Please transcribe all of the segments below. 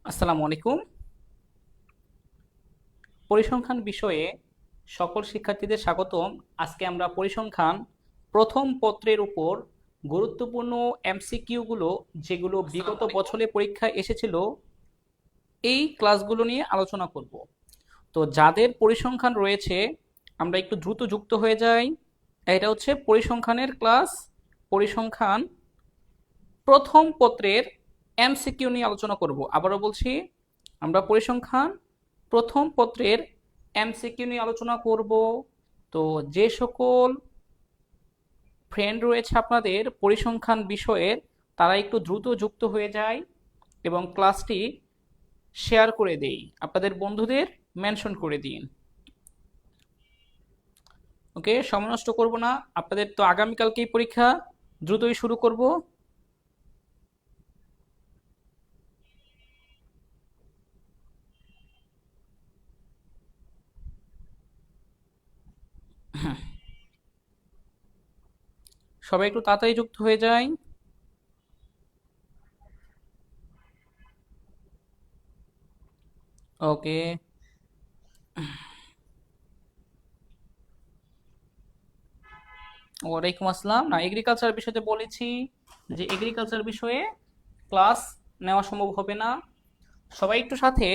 আসসালামু আলাইকুম। পরিসংখ্যান বিষয়ে সকল শিক্ষার্থীদের স্বাগতম। আজকে আমরা পরিসংখ্যান প্রথম পত্রের উপর গুরুত্বপূর্ণ এমসিকিউগুলো যেগুলো বিগত বছরে পরীক্ষায় এসেছিল এই ক্লাসগুলো নিয়ে আলোচনা করব। তো যাদের পরিসংখ্যান রয়েছে আমরা একটু দ্রুত যুক্ত হয়ে যাই। এটা হচ্ছে পরিসংখ্যানের ক্লাস। পরিসংখ্যান প্রথম পত্রের এমসিকিউ নিয়ে আলোচনা করব। আবারও বলছি, আমরা পরিসংখ্যান প্রথম পত্রের এমসিকিউ নিয়ে আলোচনা করব। তো যে সকল ফ্রেন্ড রয়েছে আপনাদের পরিসংখ্যান বিষয়ের, তারা একটু দ্রুত যুক্ত হয়ে যায় এবং ক্লাসটি শেয়ার করে দেই, আপনাদের বন্ধুদের মেনশন করে দিন। ওকে, সময় নষ্ট করবো না, আপনাদের তো আগামীকালকেই পরীক্ষা, দ্রুতই শুরু করব। সবাই একটু তাড়াতাড়ি যুক্ত হয়ে যায়। ওকে, ওয়ালাইকুম আসসালাম। না, এগ্রিকালচার বিষয়তে বলেছি যে এগ্রিকালচার বিষয়ে ক্লাস নেওয়া সম্ভব হবে না। সবাই একটু সাথে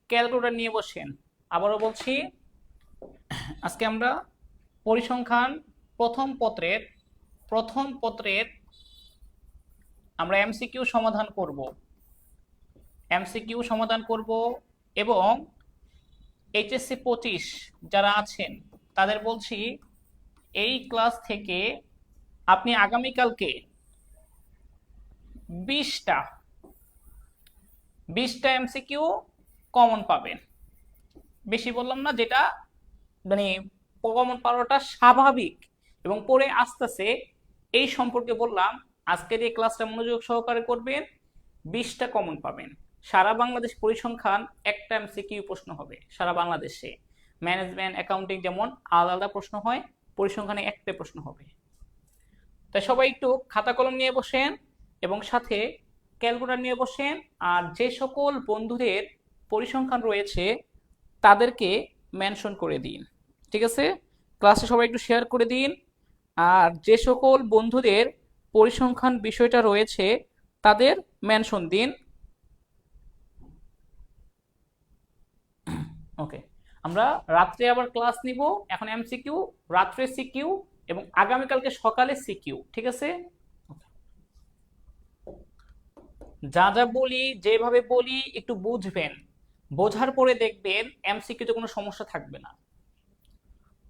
ক্যালকুলেটর নিয়ে বসেন। আবারও বলছি, আজকে আমরা পরিসংখ্যান প্রথম পত্রের আমরা এমসিকিউ সমাধান করব এবং এইচএসসি 25 যারা আছেন তাদের বলছি, এই ক্লাস থেকে আপনি আগামীকালকে 20টা 20টা এমসিকিউ কমন পাবেন। বেশি বললাম না, যেটা মানে কমন পাওয়াটা স্বাভাবিক এবং পরে আস্তে আস্তে এই সম্পর্কে বললাম। আজকের এই ক্লাসটা মনোযোগ সহকারে করবেন, 20টা কমন পাবেন। সারা বাংলাদেশ পরিসংখ্যান একটা এমসিকিউ প্রশ্ন হবে সারা বাংলাদেশে। ম্যানেজমেন্ট, অ্যাকাউন্টিং যেমন আলাদা আলাদা প্রশ্ন হয়, পরিসংখ্যানে একটা প্রশ্ন হবে। তাই সবাই একটু খাতা কলম নিয়ে বসেন এবং সাথে ক্যালকুলেটর নিয়ে বসেন। আর যে সকল বন্ধুদের পরিসংখ্যান রয়েছে তাদেরকে মেনশন করে দিন, ঠিক আছে? ক্লাসে সবাই একটু শেয়ার করে দিন। আর যে সকল বন্ধুদের পরিসংখ্যান বিষয়টা রয়েছে তাদের মেনশন দিন। ওকে, আমরা রাত্রে আবার ক্লাস নিব। এখন এমসিকিউ, রাত্রে সিকিউ এবং আগামীকালকে সকালে সিকিউ, ঠিক আছে? যা যা বলি, যেভাবে বলি একটু বুঝবেন, বোঝার পরে দেখবেন এমসিকিউতে কোনো সমস্যা থাকবে না।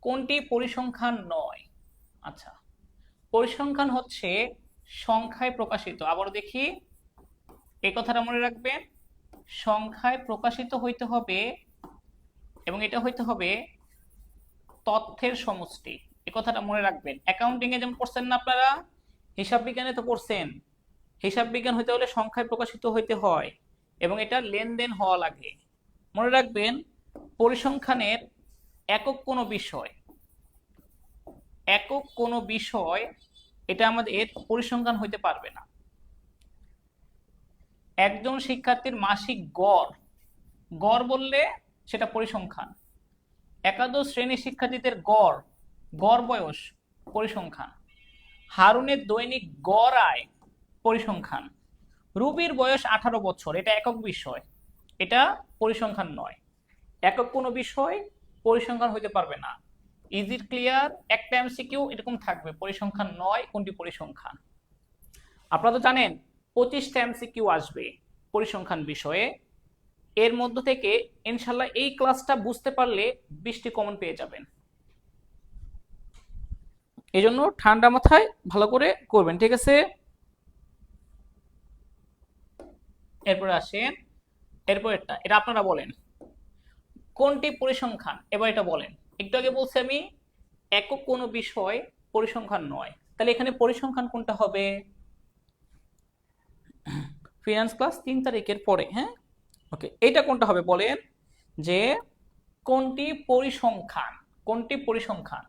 কোনটি পরিসংখ্যান নয়? আচ্ছা, পরিসংখ্যান হচ্ছে সংখ্যায় প্রকাশিত। আবারও দেখি, এই কথাটা মনে রাখবেন, সংখ্যায় প্রকাশিত হইতে হবে এবং এটা হইতে হবে তথ্যের সমষ্টি। এই কথাটা মনে রাখবেন। অ্যাকাউন্টিং এ যেমন পড়ছেন না আপনারা, হিসাব বিজ্ঞানে তো পড়ছেন, হিসাব বিজ্ঞান হইতে হলে সংখ্যায় প্রকাশিত হইতে হয় এবং এটা লেনদেন হওয়া লাগে। মনে রাখবেন, পরিসংখ্যানের একক কোনো বিষয় একক কোনো বিষয় এটা আমাদের পরিসংখ্যান হইতে পারবে না। একজন শিক্ষার্থীর মাসিক গড়, গড় বললে সেটা পরিসংখ্যান। একাদশ শ্রেণীর শিক্ষার্থীদের গড়, গড় বয়স পরিসংখ্যান। হারুনের দৈনিক গড় আয় পরিসংখ্যান। রুবির বয়স 18 বছর, এটা একক বিষয়, এটা পরিসংখ্যান নয়। একক কোনো বিষয় পরিসংখ্যান হইতে পারবে না। Is it clear? একটা এমসিকিউ এরকম থাকবে, পরিসংখ্যান নয় কোনটি পরিসংখ্যান। আপনারা তো জানেন 25টা এমসিকিউ আসবে পরিসংখ্যান বিষয়ে। এর মধ্য থেকে ইনশাল্লাহ এই ক্লাসটা বুঝতে পারলে 20টি কমন পেয়ে যাবেন। এই জন্য ঠান্ডা মাথায় ভালো করে করবেন, ঠিক আছে? এরপরে আসেন, এরপরেরটা, এটা আপনারা বলেন কোনটি পরিসংখ্যান। এবার এটা বলেন। একটু আগে বলছি আমি একক কোনো বিষয় পরিসংখ্যান নয়, তাহলে এখানে পরিসংখ্যান কোনটা হবে? ফিনান্স ক্লাস 3 তারিখের পরে, হ্যাঁ? ওকে, এইটা কোনটা হবে বলেন, যে কোনটি পরিসংখ্যান? কোনটি পরিসংখ্যান?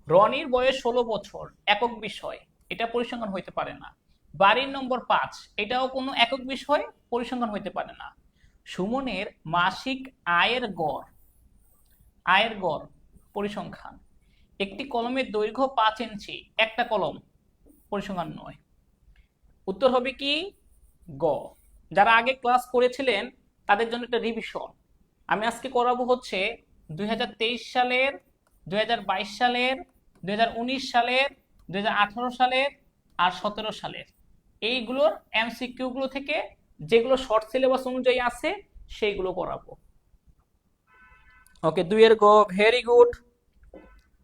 রনির বয়স 16 বছর, একক বিষয়, এটা পরিসংখ্যান হইতে পারে না। বাড়ির নম্বর 5, এটাও কোনো একক বিষয়, পরিসংখ্যান হইতে পারে না। সুমনের মাসিক আয়ের গড় পরিসংখ্যান। একটি কলমের দৈর্ঘ্য 5 ইঞ্চি, একটা কলম, পরিসংখ্যান নয়। উত্তর হবে কি গ। যারা আগে ক্লাস করেছিলেন তাদের জন্য একটা রিভিশন। আমি আজকে করাবো হচ্ছে 2023 সালের, 2022 সালের, 2019 সালের, 2018 সালের আর 17 সালের এইগুলোর এমসিকিউ গুলো থেকে যেগুলো শর্ট সিলেবাস অনুযায়ী আছে সেইগুলো করাবো। ওকে, 2 এর গ, ভেরি গুড।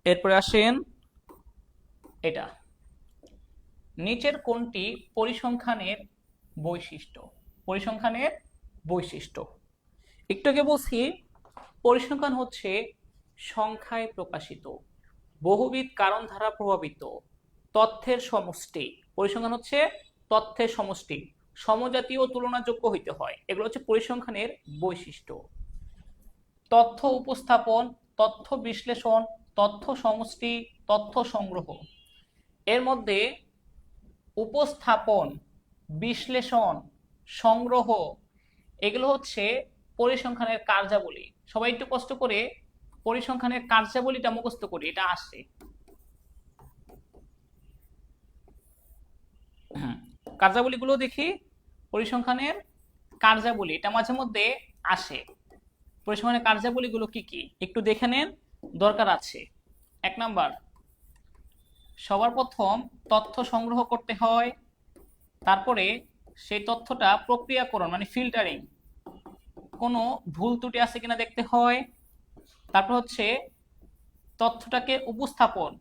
এরপরে আসেন এটা, নিচের কোনটি পরিসংখ্যানের বৈশিষ্ট্য? পরিসংখ্যানের বৈশিষ্ট্য একটু আগে বলছি, পরিসংখ্যান হচ্ছে সংখ্যায় প্রকাশিত, বহুবিধ কারণ দ্বারা প্রভাবিত তথ্যের সমষ্টি। পরিসংখ্যান হচ্ছে তথ্যের সমষ্টি, সমজাতীয় তুলনাযোগ্য হইতে হয়, এগুলো হচ্ছে পরিসংখ্যানের বৈশিষ্ট্য। তথ্য উপস্থাপন, তথ্য বিশ্লেষণ, তথ্য সমষ্টি, তথ্য সংগ্রহ। এর মধ্যে উপস্থাপন, বিশ্লেষণ, সংগ্রহ এগুলো হচ্ছে পরিসংখ্যানের কার্যাবলী। সবাই একটু কষ্ট করে পরিসংখ্যানের কার্যাবলীটা মুখস্থ করি, এটা আসে। কার্যাবলীগুলো দেখি, পরিসংখ্যানের কার্যাবলী এটা মাঝে মধ্যে আসে। পরিসংখ্যানের কার্যাবলীগুলো কি কি একটু দেখে নেন, দরকার আছে। 1 নাম্বার, সবার প্রথম তথ্য সংগ্রহ করতে হয়, তারপরে সেই তথ্যটা প্রক্রিয়াকরণ মানে ফিল্টারিং, কোনো ভুল ত্রুটি আছে কিনা দেখতে হয়, তারপর হচ্ছে তথ্যটাকে উপস্থাপন,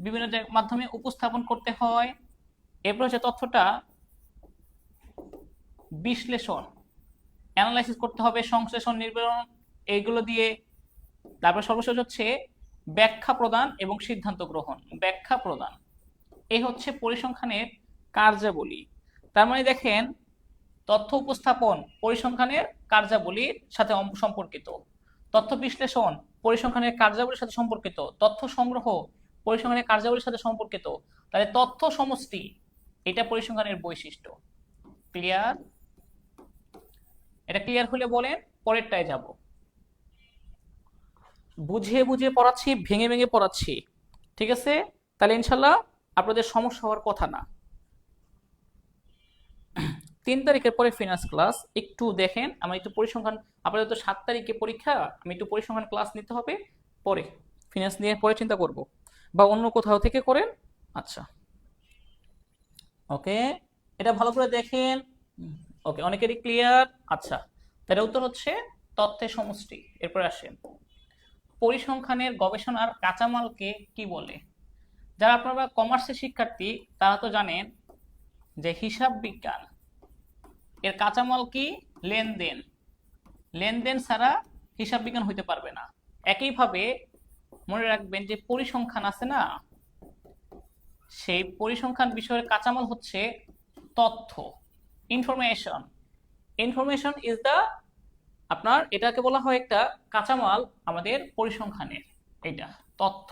বিভিন্ন মাধ্যমে উপস্থাপন করতে হয়, এরপর হচ্ছে তথ্যটা বিশ্লেষণ, অ্যানালাইসিস করতে হবে, সংশ্লেষণ, নির্বাচন এইগুলো দিয়ে, তারপর সর্বশেষ হচ্ছে ব্যাখ্যা প্রদান এবং সিদ্ধান্ত গ্রহণ। ব্যাখ্যা প্রদান এই হচ্ছে পরিসংখ্যানের কার্যাবলী। তার মানে দেখেন, তথ্য উপস্থাপন পরিসংখ্যানের কার্যাবলীর সাথে সম্পর্কিত, তথ্য বিশ্লেষণ পরিসংখ্যানের কার্যাবলীর সাথে সম্পর্কিত, তথ্য সংগ্রহ পরিসংখ্যানের কার্যাবলীর সাথে সম্পর্কিত, তাহলে তথ্য সমষ্টি এটা পরিসংখ্যানের বৈশিষ্ট্য। ক্লিয়ার? এটা ক্লিয়ার হলে বলেন, পরেরটায় যাব। বুঝিয়ে বুঝিয়ে পড়াচ্ছি, ভেঙে ভেঙে পড়াচ্ছি, ঠিক আছে? তাহলে ইনশাল্লাহ আপনাদের সমস্যা হওয়ার কথা না। 3 তারিখের পরে ফিনান্স ক্লাস, একটু দেখেন। আমি একটু পরিসংখ্যান, আপনাদের তো 7 তারিখে পরীক্ষা, আমি একটু পরিসংখ্যান ক্লাস নিতে হবে, পরে ফিনান্স নিয়ে পরে চিন্তা করব, বা অন্য কোথাও থেকে করেন। আচ্ছা, ওকে, এটা ভালো করে দেখেন। ওকে, অনেকেরই ক্লিয়ার? আচ্ছা, তাহলে উত্তর হচ্ছে তথ্যের সমষ্টি। এরপরে আসেন, পরিসংখ্যানের গবেষণার কাঁচামালকে কি বলে? যারা আপনারা কমার্সের শিক্ষার্থী তারা তো জানেন যে হিসাব বিজ্ঞান এর কাঁচামাল কি? লেনদেন। লেনদেন ছাড়া হিসাব বিজ্ঞান হইতে পারবে না। একইভাবে মনে রাখবেন যে পরিসংখ্যান আছে না, সেই পরিসংখ্যান বিষয়ের কাঁচামাল হচ্ছে তথ্য, ইনফরমেশন। ইনফরমেশন ইজ দ্য, আপনার এটাকে বলা হয় একটা কাঁচামাল আমাদের পরিসংখ্যানের, এটা তথ্য।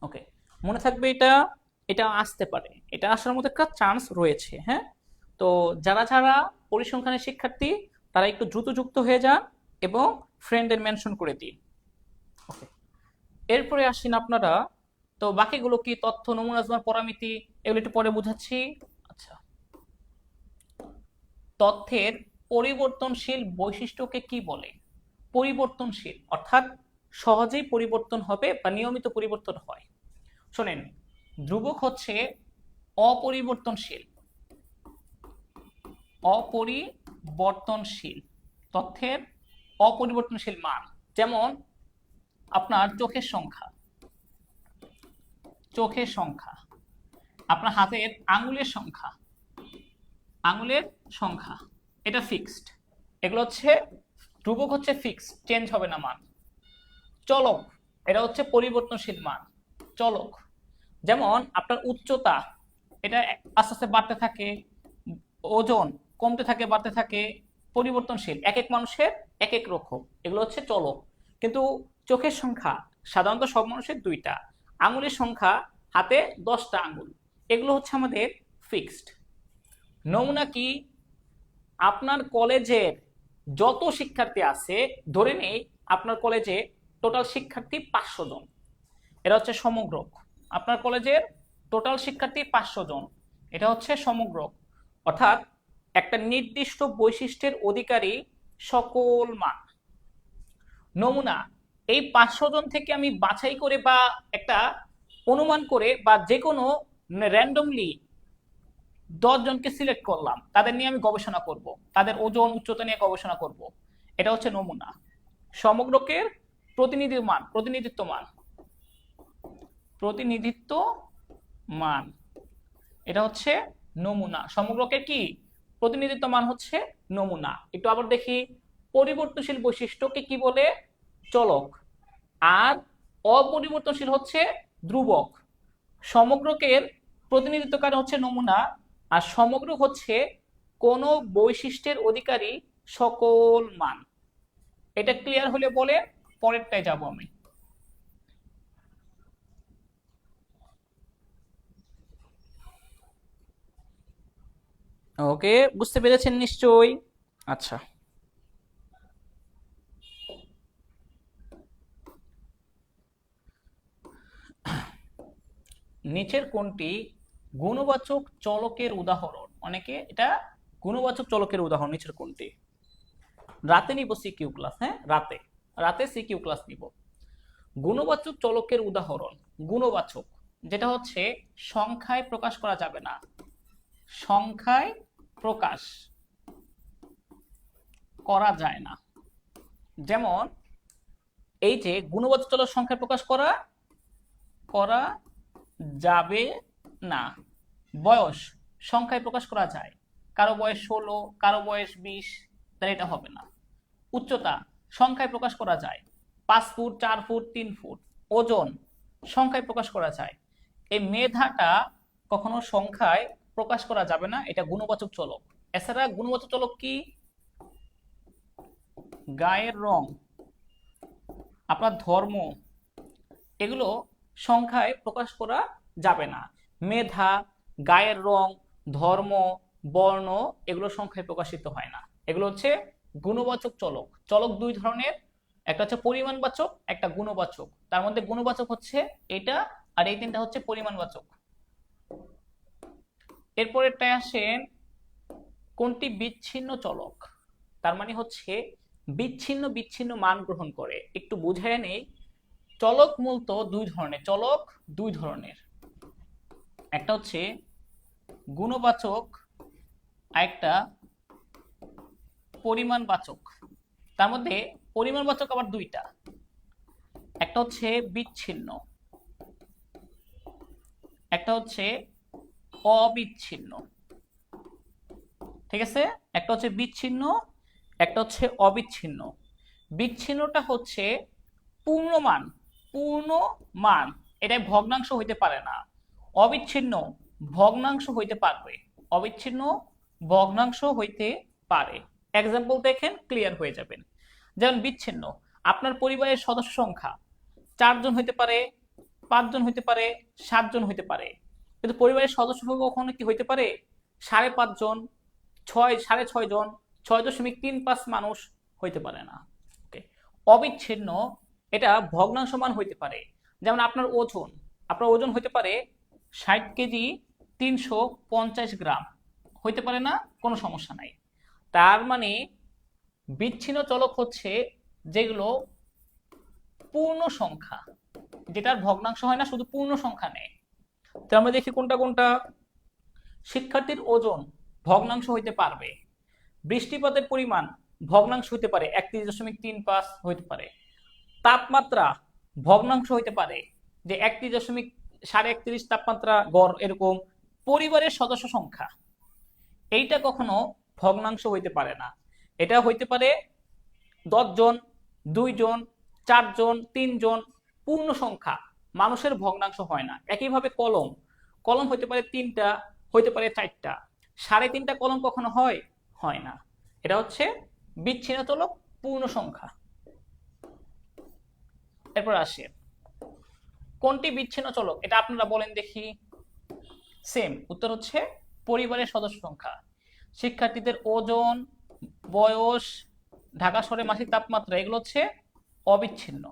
ওকে, মনে থাকবে এটা, এটা আসতে পারে, এটা আসার মতো একটা চান্স রয়েছে। হ্যাঁ, তো যারা যারা পরিসংখ্যানের শিক্ষার্থী তারা একটু দ্রুত যুক্ত হয়ে যান এবং ফ্রেন্ডের মেনশন করে দিন। ওকে, এরপরে আসেন আপনারা, তো বাকিগুলো কি তথ্য, নমুনা, পরামিতি এগুলো একটু পরে বুঝাচ্ছি। আচ্ছা, তথ্যের পরিবর্তনশীল বৈশিষ্ট্যকে কি বলে? পরিবর্তনশীল অর্থাৎ সহজেই পরিবর্তন হবে বা নিয়মিত পরিবর্তন হয়। শোনেন, ধ্রুবক হচ্ছে অপরিবর্তনশীল, অপরিবর্তনশীল তথ্যের অপরিবর্তনশীল মান। যেমন আপনার চোখের সংখ্যা, চোখের সংখ্যা, আপনার হাতের আঙ্গুলের সংখ্যা, আঙ্গুলের সংখ্যা, এটা ফিক্সড। এগুলো হচ্ছে ধ্রুবক, হচ্ছে ফিক্সড, চেঞ্জ হবে না মান। চলক, এটা হচ্ছে পরিবর্তনশীল মান, চলক। যেমন আপনার উচ্চতা, এটা আস্তে আস্তে বাড়তে থাকে, ওজন কমতে থাকে, বাড়তে থাকে, পরিবর্তনশীল, এক এক মানুষের এক এক রকম, এগুলো হচ্ছে চলক। কিন্তু চোখের সংখ্যা সাধারণত সব মানুষের 2টা, আঙুলের সংখ্যা হাতে 10টা আঙুল, এগুলো হচ্ছে আমাদের ফিক্সড। নমুনা কি? আপনার কলেজের যত শিক্ষার্থী আছে, ধরে নেই আপনার কলেজে টোটাল শিক্ষার্থী 500 জন, এটা হচ্ছে সমগ্রক। আপনার কলেজের টোটাল শিক্ষার্থী 500 জন, এটা হচ্ছে সমগ্রক। অর্থাৎ একটা নির্দিষ্ট বৈশিষ্ট্যের অধিকারী সকল মান। নমুনা এই 500 জন থেকে আমি বাছাই করে বা একটা অনুমান করে বা যে কোনো র্যান্ডমলি 10 জনকে সিলেক্ট করলাম, তাদের নিয়ে আমি গবেষণা করব, তাদের ওজন উচ্চতা নিয়ে গবেষণা করব, এটা হচ্ছে নমুনা। সমগ্রকের প্রতিনিধিত্ব মান, এটা হচ্ছে নমুনা। সমগ্রকের কি প্রতিনিধিত্ব মান হচ্ছে নমুনা। একটু আবার দেখি, পরিবর্তনশীল বৈশিষ্ট্যকে কি বলে? চলক। আর অপরিবর্তনশীল হচ্ছে ধ্রুবক। সমগ্রকের প্রতিনিধিত্বকারী হচ্ছে নমুনা, আর সমগ্র হচ্ছে কোন বৈশিষ্ট্যের অধিকারী সকল মান। এটা ক্লিয়ার হলে বলে পরেরটায় যাব আমি। ওকে, বুঝতে পেরেছেন নিশ্চয়ই? আচ্ছা, নিচের কোনটি গুণবাচক চলকের উদাহরণ? অনেকে এটা গুণবাচক চলকের উদাহরণ নিচের কোনটি? রাতে নিব সিকিউ ক্লাস, হ্যাঁ রাতে সিকিউ ক্লাস নিব। গুণবাচক চলকের উদাহরণ, গুণবাচক যেটা হচ্ছে সংখ্যায় প্রকাশ করা যাবে না, সংখ্যায় প্রকাশ করা যায় না। যেমন এই যে গুণবাচক চলক সংখ্যায় প্রকাশ করা যাবে না। বয়স সংখ্যায় প্রকাশ করা যায়, কারো বয়স 16, কারো বয়স 20, তাহলে এটা হবে না। উচ্চতা সংখ্যায় প্রকাশ করা যায়, 5 ফুট, 4 ফুট, 3 ফুট। ওজন সংখ্যায় প্রকাশ করা যায়। এই মেধাটা কখনো সংখ্যায় প্রকাশ করা যাবে না, এটা গুণবাচক চলক। এছাড়া গুণবাচক চলক কি? গায়ের রং, আপনার ধর্ম, এগুলো সংখ্যায় প্রকাশ করা যাবে না। মেধা, গায়ের রং, ধর্ম, বর্ণ, এগুলো সংখ্যায় প্রকাশিত হয় না। এগুলো হচ্ছে গুণবাচক চলক। চলক দুই ধরনের, একটা হচ্ছে পরিমাণবাচক, একটা গুণবাচক। তার মধ্যে গুণবাচক হচ্ছে এটা, আর এই তিনটা হচ্ছে পরিমাণবাচক। এরপরেরটায় আসেন, কোনটি বিচ্ছিন্ন চলক? তার মানে হচ্ছে বিচ্ছিন্ন বিচ্ছিন্ন মান গ্রহণ করে। একটু বুঝায় নেই, চলক মূলত দুই ধরনের। একটা হচ্ছে গুণবাচক, একটা পরিমাণবাচক। তার মধ্যে পরিমাণবাচক আবার দুইটা, একটা হচ্ছে বিচ্ছিন্ন, একটা হচ্ছে অবিচ্ছিন্ন। ঠিক আছে, একটা হচ্ছে বিচ্ছিন্ন, একটা হচ্ছে অবিচ্ছিন্ন। বিচ্ছিন্নটা হচ্ছে পূর্ণমান, এটা ভগ্নাংশ হইতে পারে না। অবিচ্ছিন্ন ভগ্নাংশ হইতে পারবে, অবিচ্ছিন্ন ভগ্নাংশ হইতে পারে। এক্সাম্পল দেখেন, ক্লিয়ার হয়ে যাবেন। যেমন বিচ্ছিন্ন, আপনার পরিবারের সদস্য সংখ্যা 4 জন হইতে পারে, 5 জন হইতে পারে, 7 জন হইতে পারে, কিন্তু পরিবারের সদস্য সংখ্যা কখনো কি হইতে পারে 5.5 জন, 6.5 জন, 6.35 মানুষ হইতে পারে না। অবিচ্ছিন্ন, এটা ভগ্নাংশ মান হইতে পারে। যেমন আপনার ওজন হইতে পারে 60 কেজি 350 গ্রাম, হইতে পারে না, কোনো সমস্যা নাই। তার মানে বিচ্ছিন্ন চলক হচ্ছে যেগুলো পূর্ণ সংখ্যা, যেটার ভগ্নাংশ হয় না, শুধু পূর্ণ সংখ্যা নেয়। তো আমরা দেখি কোনটা কোনটা। শিক্ষার্থীর ওজন ভগ্নাংশ হইতে পারবে, বৃষ্টিপাতের পরিমাণ ভগ্নাংশ হইতে পারে, 31.35 হইতে পারে, তাপমাত্রা ভগ্নাংশ হইতে পারে, যে 31.31 তাপমাত্রা গড় এরকম। পরিবারের সদস্য সংখ্যা এইটা কখনো ভগ্নাংশ হইতে পারে না, এটা হইতে পারে 10 জন, 2 জন, 4 জন, 3 জন, পূর্ণ সংখ্যা, মানুষের ভগ্নাংশ হয় না। একইভাবে কলম হইতে পারে 3টা, হইতে পারে 4টা, 3.5টা কলম কখনো হয় না। এটা হচ্ছে বিচ্ছিন্ন চলক, পূর্ণ সংখ্যা। এরপর আসে কোনটি বিচ্ছিন্ন চলক, এটা আপনারা বলেন দেখি। সেম উত্তর হচ্ছে পরিবারের সদস্য সংখ্যা, শিক্ষার্থীদের ওজন, বয়স, ঢাকা শহরের মাসিক তাপমাত্রা, এগুলো হচ্ছে অবিচ্ছিন্ন।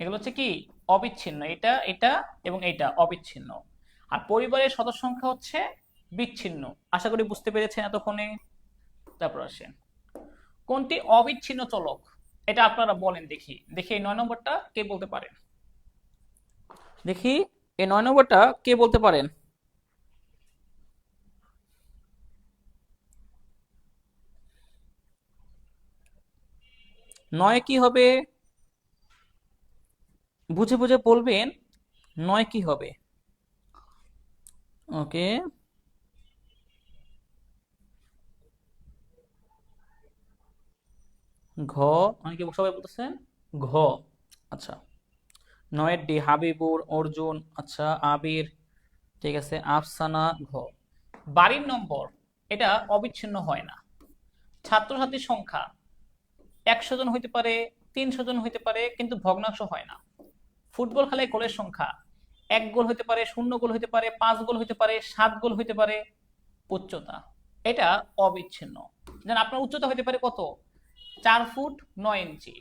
এগুলো হচ্ছে কি অবিচ্ছিন্ন, এটা এটা এবং এটা অবিচ্ছিন্ন। আর পরিবারের সদস্য সংখ্যা হচ্ছে বিচ্ছিন্ন। আশা করি বুঝতে পেরেছেন এতক্ষণে। তারপর আসেন কোনটি অবিচ্ছিন্ন চলক, এটা আপনারা বলেন দেখি। দেখি এই 9 নম্বরটা কে বলতে পারেন, দেখি এই 9 নম্বরটা কে বলতে পারেন। 9 কি হবে, বুঝে বুঝে বলবেন 9 কি হবে। ওকে, ঘ, অনেকে সবাই বলতেছেন ঘ। আচ্ছা, 9 ডি, হাবিবুর, অর্জুন, আচ্ছা আবির, ঠিক আছে, আফসানা, ঘ। বাড়ির নম্বর, এটা অবিচ্ছিন্ন হয় না। ছাত্রছাত্রীর সংখ্যা 100 জন হইতে পারে, 300 জন হইতে পারে, কিন্তু ভগ্নাংশ হয় না। ফুটবল খেলায় গোলের সংখ্যা 1 গোল হইতে পারে, 0 গোল হইতে পারে, 5 গোল হইতে পারে, 7 গোল হইতে পারে। উচ্চতা, এটা অবিচ্ছিন্ন। যেন আপনার উচ্চতা হইতে পারে কত, 4 ফুট 9 ইঞ্চি,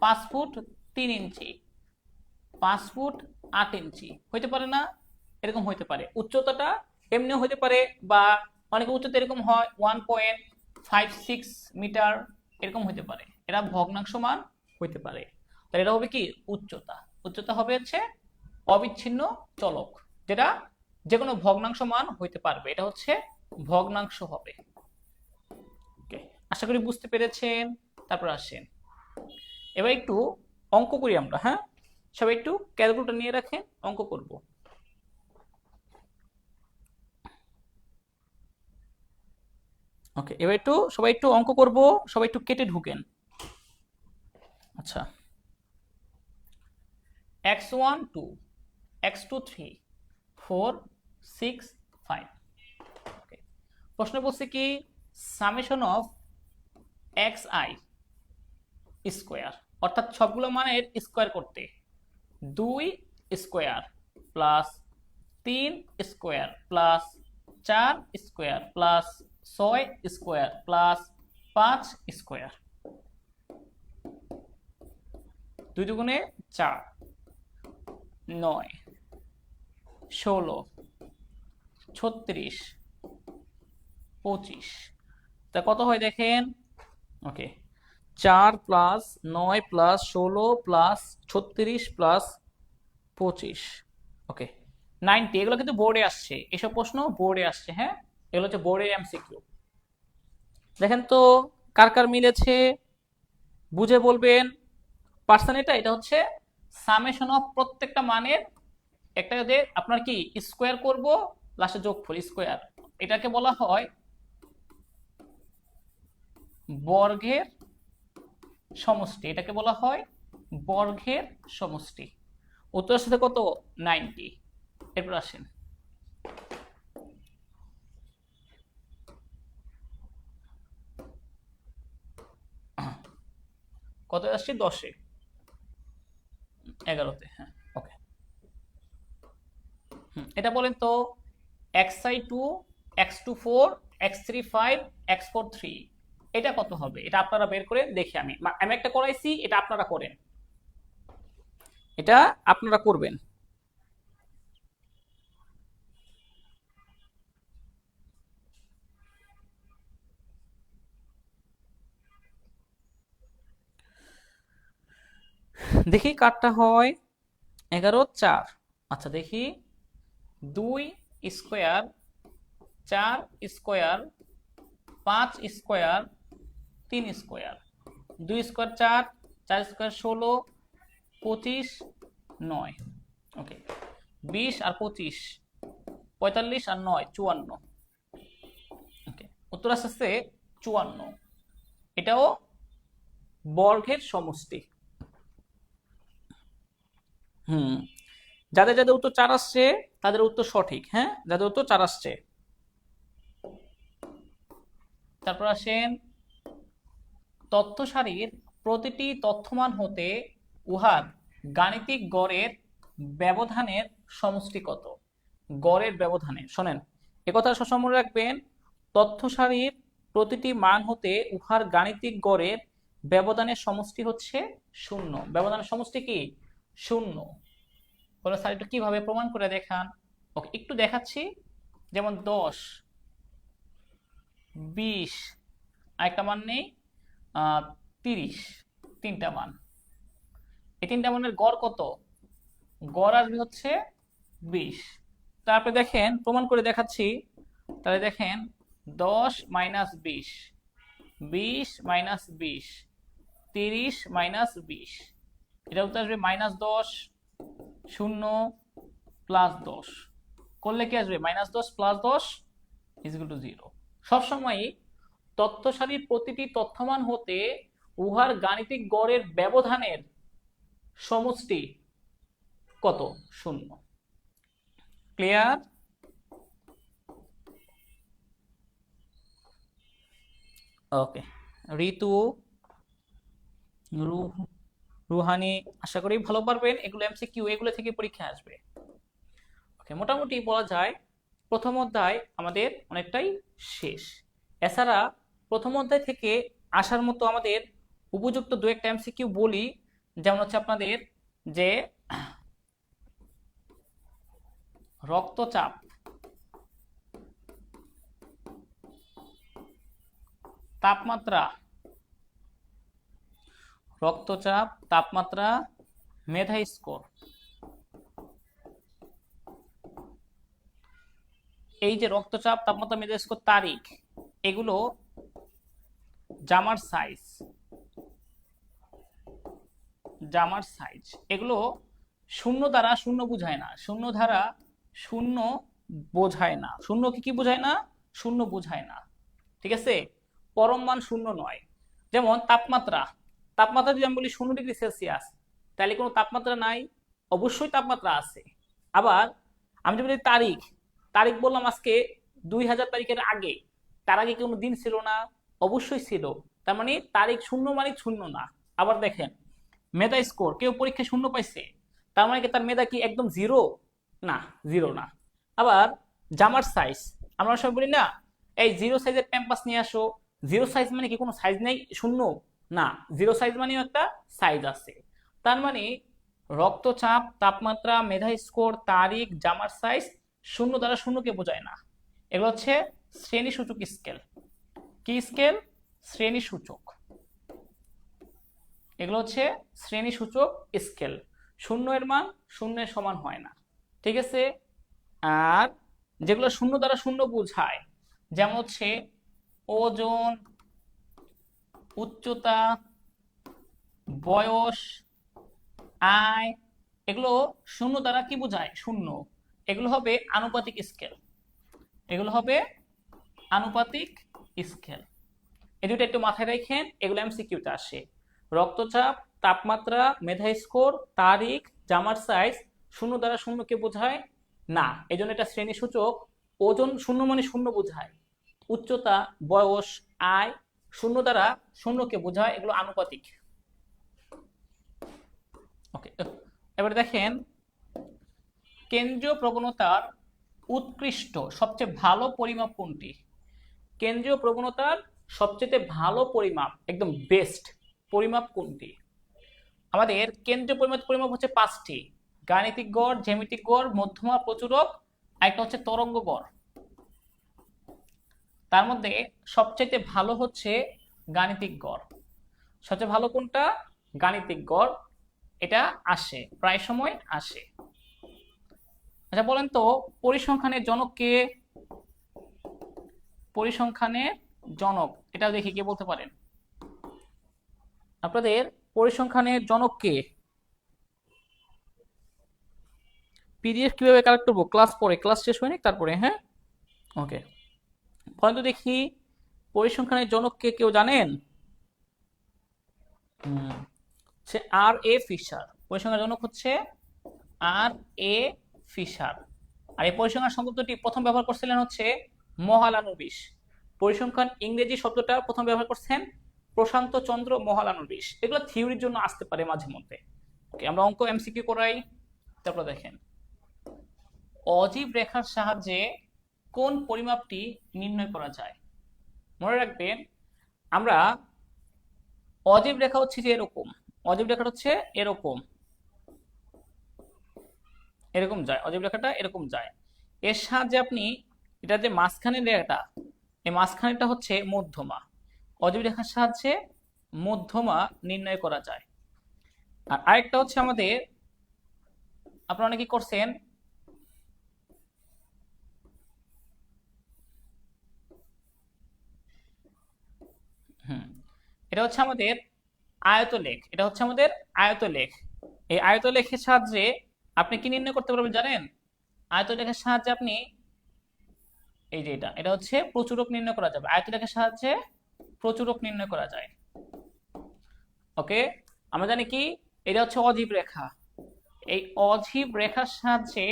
5 ফুট 3 ইঞ্চি, 5 ফুট 8 ইঞ্চি, হইতে পারে না? এরকম হইতে পারে। উচ্চতাটা এমনিও হইতে পারে, বা অনেক উচ্চতা এরকম হয় 1.56 মিটার, এরকম হইতে পারে। এটা ভগ্নাংশ মান হইতে পারে। তাহলে এটা হবে কি উচ্চতা। উচ্চতা হবে হচ্ছে অবিচ্ছিন্ন চলক, যেটা যে কোনো ভগ্নাংশ মান হইতে পারবে, এটা হচ্ছে ভগ্নাংশ হবে। ওকে, আশা করি বুঝতে পেরেছেন। তারপর আসেন এবার একটু অঙ্ক করি আমরা। হ্যাঁ, সবাই একটু ক্যালকুলেটর নিয়ে রাখেন, অঙ্ক করব। ওকে, এবার একটু সবাই একটু অঙ্ক করব, সবাই একটু কেটে ঢুকেন। আচ্ছা, x1 2, x2 3, 4 6 5। ওকে, প্রশ্ন বলছে কি সামেশন অফ xi স্কোয়ার, অর্থাৎ সবগুলো মানের স্কোয়ার করতে 2 square plus 3 square plus 4 square plus 6 square plus 5 square, 2 দুগুণে 4, 9 16 36 25। তা কত হয় দেখেন। ওকে, 4 প্লাস 9 প্লাস 16 প্লাস 36 প্লাস 25। ওকে, 90। এগুলো কিন্তু বোর্ডে আসছে, এসব প্রশ্ন বোর্ডে আসছে। হ্যাঁ, এগুলো হচ্ছে বোর্ডের এমসিকিউ। দেখেন তো কার কার মিলেছে, বুঝে বলবেন। পার্সেন্ট এটা হচ্ছে সামেশন অফ প্রত্যেকটা মানের একটা যে আপনার কি স্কোয়ার করব, লাস্টে যোগফল স্কোয়ার, এটাকে বলা হয় বর্গের সমষ্টি। এটাকে বলা হয় বর্গের সমষ্টি। উত্তরের সাথে কত 90। এরপর আসেন কত আসছে 10-এ, 11-তে। হ্যাঁ, ওকে। এটা বলেন তো xi2, x2 4, x3 5, x4 3, এটা কত হবে? এটা আপনারা বের করে দেখি। আমি আমি একটা করাইছি, এটা আপনারা করেন, এটা আপনারা করবেন। দেখি কারটা হয় 11 4। আচ্ছা দেখি 2 square 4 square 5 square 3 square, 2 square 4, 4 square 16, 25 9। ওকে, 20 আর 25 45 আর 9 54। ওকে, উত্তর আসছে 54। এটাও বর্গের সমষ্টি। যাদের যাদের উত্তর 4 আসছে তাদের উত্তর সঠিক। হ্যাঁ, যাদের উত্তর 4 আসছে। তারপর আসেন তথ্য সারির প্রতিটি তথ্যমান হতে উহার গাণিতিক গড়ের ব্যবধানের সমষ্টি কত। গড়ের ব্যবধানে। শোনেন, একথা সবসময় মনে রাখবেন, তথ্য সারির প্রতিটি মান হতে উহার গাণিতিক গড়ের ব্যবধানের সমষ্টি হচ্ছে শূন্য। ব্যবধানের সমষ্টি কি? শূন্য। বলে স্যার এটা কিভাবে প্রমাণ করে দেখান? ওকে, একটু দেখাচ্ছি। যেমন 10, 20, আরেকটা মান নেই 30, তিনটা মান। এই তিনটা মানের গড় কত? গড় আসবে হচ্ছে 20। তারপরে দেখেন, প্রমাণ করে দেখাচ্ছি। তাহলে দেখেন 10 মাইনাস 20, 20 মাইনাস 20, 30 মাইনাস 20, এটা উত্তর আসবে -10, 0 প্লাস 10। করলে কি আসবে? -10 প্লাস 10 ইকুয়াল টু 0। সবসময়ই তথ্য সারির প্রতিটি তথ্যমান হতে উহার গাণিতিক গড়ের ব্যবধানের সমষ্টি কত? শূন্য। ক্লিয়ার? ওকে, ঋতু, রুহানি, আশা করি ভালো পারবেন। এগুলো এমসিকিউ, এগুলো থেকে পরীক্ষা আসবে। ওকে, মোটামুটি বলা যায় প্রথম অধ্যায় আমাদের অনেকটাই শেষ। এছাড়া প্রথম অধ্যায় থেকে আসার মতো আমাদের উপযুক্ত দু একটা এমসিকিউ বলি। যেমন হচ্ছে আপনাদের যে রক্তচাপ, তাপমাত্রা, রক্তচাপ, তাপমাত্রা, মেধা স্কোর, এই যে রক্তচাপ, তাপমাত্রা, মেধা স্কোর, তারিখ, এগুলো জামার সাইজ, জামার সাইজ, এগুলো শূন্য দ্বারা শূন্য বোঝায় না, শূন্য দ্বারা শূন্য বোঝায় না। শূন্যকে কি বোঝায় না? শূন্য বোঝায় না। ঠিক আছে, পরম মান শূন্য নয়। যেমন তাপমাত্রা, তাপমাত্রা যদি আমি বলি 0°C, তাহলে কোনো তাপমাত্রা নাই? অবশ্যই তাপমাত্রা আছে। আবার আমি যদি বলি তারিখ, তারিখ বললাম আজকে 2000 তারিখের আগে, তার আগে কোনো দিন ছিল না? অবশ্যই ছিল। তার মানে তারিখ শূন্য মানে শূন্য না। আবার দেখেন মেধা স্কোর, কেউ পরীক্ষায় শূন্য পাইছে, তার মানে কি তার মেধা কি একদম জিরো? না, জিরো না। আবার জামার সাইজ, আমরা সবাই বলি না এই জিরো সাইজের প্যাম্পাস নিয়ে আসো। জিরো সাইজ মানে কি কোনো সাইজ নেই, শূন্য? না, জিরো সাইজ মানেও একটা সাইজ আছে। তার মানে রক্তচাপ, তাপমাত্রা, মেধা স্কোর, তারিখ, জামার সাইজ শূন্য দ্বারা শূন্যকে বোঝায় না। এগুলো হচ্ছে শ্রেণী সূচক স্কেল। কি স্কেল? শ্রেণী সূচক। এগুলো হচ্ছে শ্রেণী সূচক স্কেল। শূন্যের মান শূন্যের সমান হয় না। ঠিক আছে? আর যেগুলো শূন্য দ্বারা শূন্য বোঝায়, যেমন হচ্ছে ওজন, উচ্চতা, বয়স, আয়, এগুলো শূন্য দ্বারা কি বোঝায়? শূন্য। এগুলো হবে আনুপাতিক স্কেল। এগুলো হবে আনুপাতিক স্কেল। এই দুটো একটু মাথায় রাখেন, এগুলো এমসিকিউতে আসে। রক্তচাপ, তাপমাত্রা, মেধা স্কোর, তারিখ, জামার সাইজ শূন্য দ্বারা শূন্যকে বোঝায় না, এই জন্য এটা শ্রেণী সূচক। ওজন শূন্য মানে শূন্য বোঝায়। উচ্চতা, বয়স, আয় শূন্য দ্বারা শূন্যকে বোঝায়, এগুলো আনুপাতিক। ওকে, এবার দেখেন কেন্দ্রীয় প্রবণতার উৎকৃষ্ট সবচেয়ে ভালো পরিমাপ কোনটি? কেন্দ্রীয় প্রবণতার সবচেয়ে ভালো পরিমাপ, একদম বেস্ট পরিমাপ কোনটি? আমাদের কেন্দ্রীয় পরিমাপ হচ্ছে 5টি: গাণিতিক গড়, জ্যামিতিক গড়, মধ্যমা, প্রচুরক, একটা হচ্ছে তরঙ্গ গড়। তার মধ্যে সবচেয়ে ভালো হচ্ছে গাণিতিক গড়। সবচেয়ে ভালো কোনটা? গাণিতিক গড়। এটা আসে, প্রায় সময় আসে। আচ্ছা বলেন তো, পরিসংখ্যানের জনক কে? পরিসংখ্যানের জনক, এটা দেখি কে বলতে পারেন আপনাদের? পরিসংখ্যানের জনক কে? পিডিএফ কিভাবে কালেক্ট করবো? ক্লাস পরে, ক্লাস শেষ হয়নি তারপরে। হ্যাঁ, ওকে, বলেন তো দেখি পরিসংখ্যানের জনক কে, কেউ জানেন? সে আর.এ. ফিশার। পরিসংখ্যানের জনক হচ্ছে আর.এ. ফিশার। আর এই পরিসংখ্যান শব্দটি প্রথম ব্যবহার করছিলেন হচ্ছে মহালানোবিস। পরিসংখ্যান ইংরেজি শব্দটা প্রথম ব্যবহার করছেন প্রশান্ত চন্দ্র মহালানোবিস। এগুলো থিওরির জন্য আসতে পারে মাঝে মধ্যে। ওকে, আমরা অঙ্ক এমসিকিউ করাই। তারপর দেখেন অজীব রেখার সাহায্যে কোন পরিমাপটি নির্ণয় করা যায়? মনে রাখবেন, আমরা অজীব রেখা হচ্ছে যে এরকম, অজীব রেখাটা হচ্ছে এরকম, এরকম যায়, অজীব রেখাটা এরকম যায়। এর সাহায্যে আপনি এটা যে মাঝখানের রেখাটা, এই মাঝখানেরটা হচ্ছে মধ্যমা। অজীব রেখার সাহায্যে মধ্যমা নির্ণয় করা যায়। আর আরেকটা হচ্ছে আমাদের, আপনারা অনেকে করছেন এটা হচ্ছে আমাদের আয়তলেখ, এটা হচ্ছে আমাদের আয়তলেখ। এই আয়তলেখের সাহায্যে আপনি কি নির্ণয় করতে পারবেন জানেন? আয়তলেখের সাহায্যে আপনি এই যে এটা হচ্ছে প্রচুরক নির্ণয় করা যাবে, আয়তলেখের সাহায্যে প্রচুরক নির্ণয় করা যায়। ওকে, আমরা জানি কি এটা হচ্ছে অজীব রেখা। এই অজীব রেখার সাহায্যে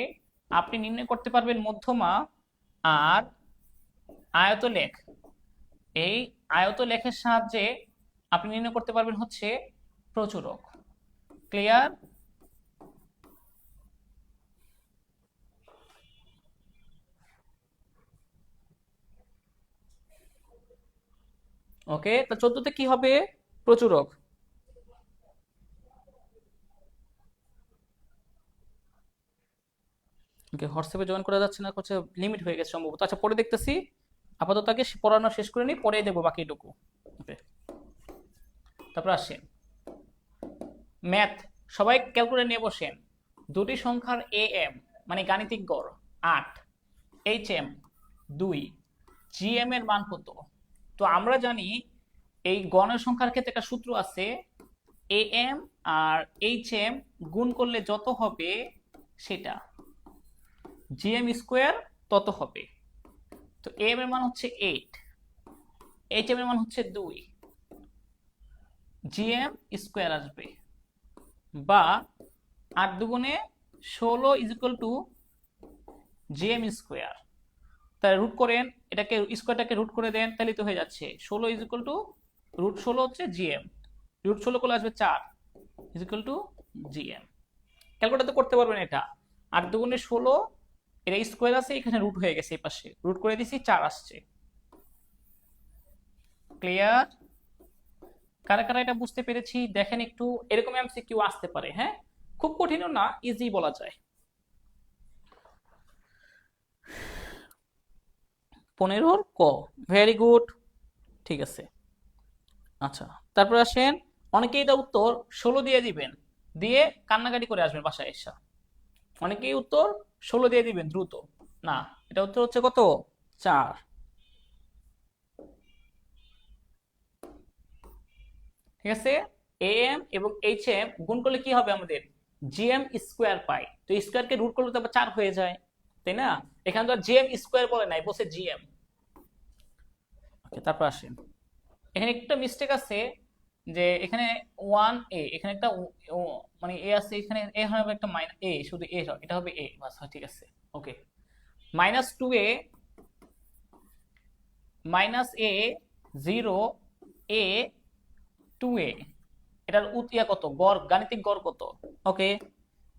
আপনি নির্ণয় করতে পারবেন মধ্যমা আর আয়তলেখ। এই আয়তলেখের সাহায্যে আপনি নির্ণয় করতে পারবেন হচ্ছে প্রচুরক। ক্লিয়ার? ওকে, তো 14তে কি হবে? প্রচুরক। ওকে, হোয়াটসঅ্যাপে জয়েন করা যাচ্ছে না, হচ্ছে লিমিট হয়ে গেছে সম্ভবত। আচ্ছা, পরে দেখতেছি, আপাতত আগে পড়ানো শেষ করে নিই, পরে দেবো বাকিটুকু। ওকে, তারপর আসেন ম্যাথ। সবাই ক্যালকুলেটর নিয়ে বসেন। দুটি সংখ্যার এম মানে গাণিতিক গড় 8, এইচএম 2, জিএম এর মান কত? তো আমরা জানি এই গণের সংখ্যার ক্ষেত্রে একটা সূত্র আছে, এম আর এইচএম গুণ করলে যত হবে সেটা জিএম স্কোয়ার তত হবে। তো এম এর মান হচ্ছে 8, এইচএম এর মান হচ্ছে 2, জিএম স্কোয়ার আসবে, বা 8 দুগুণে 16 is equal two GM square. তাহলে রুট করেন, এটাকে স্কোয়ারটাকে রুট করে দেন, তাহলে তো হয়ে যাচ্ছে 16 ইজ ইকুয়াল টু রুট 16 হচ্ছে জিএম, রুট 16 করলে আসবে 4 is equal two GM. Calculator তো করতে পারবেন এটা। 8 দুগুণে 16, এটা স্কোয়ার আছে, এখানে রুট হয়ে গেছে, এই পাশে রুট করে দিছি, 4 আসছে। ক্লিয়ার? কারা কারা এটা বুঝতে পেরেছি দেখেন একটু। এরকম এমসিকিউ আসতে পারে, হ্যাঁ, খুব কঠিনও না, ইজি বলা যায়। 15 ক, ভেরি গুড, ঠিক আছে। আচ্ছা, তারপর আসেন, অনেকেই এটা উত্তর 16 দিয়ে দিবেন, দিয়ে কান্নাকাটি করে আসবেন বাসায় এসে। অনেকেই উত্তর 16 দিয়ে দিবেন দ্রুত, না, এটা উত্তর হচ্ছে কত? 4। ঠিক আছে, এম এবং এইচ এম গুণ করলে কি হবে আমাদের? জিএম স্কোয়ার পাই। তো স্কোয়ারকে রুট করলে তো আবার 4 হয়ে যায়, তাই না? এখানে তো জিএম স্কোয়ার বলে নাই, বলছে জিএম। ওকে, তারপর আসেন, এখানে একটা মিস্টেক আছে, যে এখানে 1a, এখানে একটা মানে এ আছে, এখানে এ হবে একটা মাইনাস এ, শুধু এ, এটা হবে এ বাস, ঠিক আছে। ওকে, -2a, -a 0, a 2a, এটার ইয়া কত? গড়, গাণিতিক গড় কত? ওকে,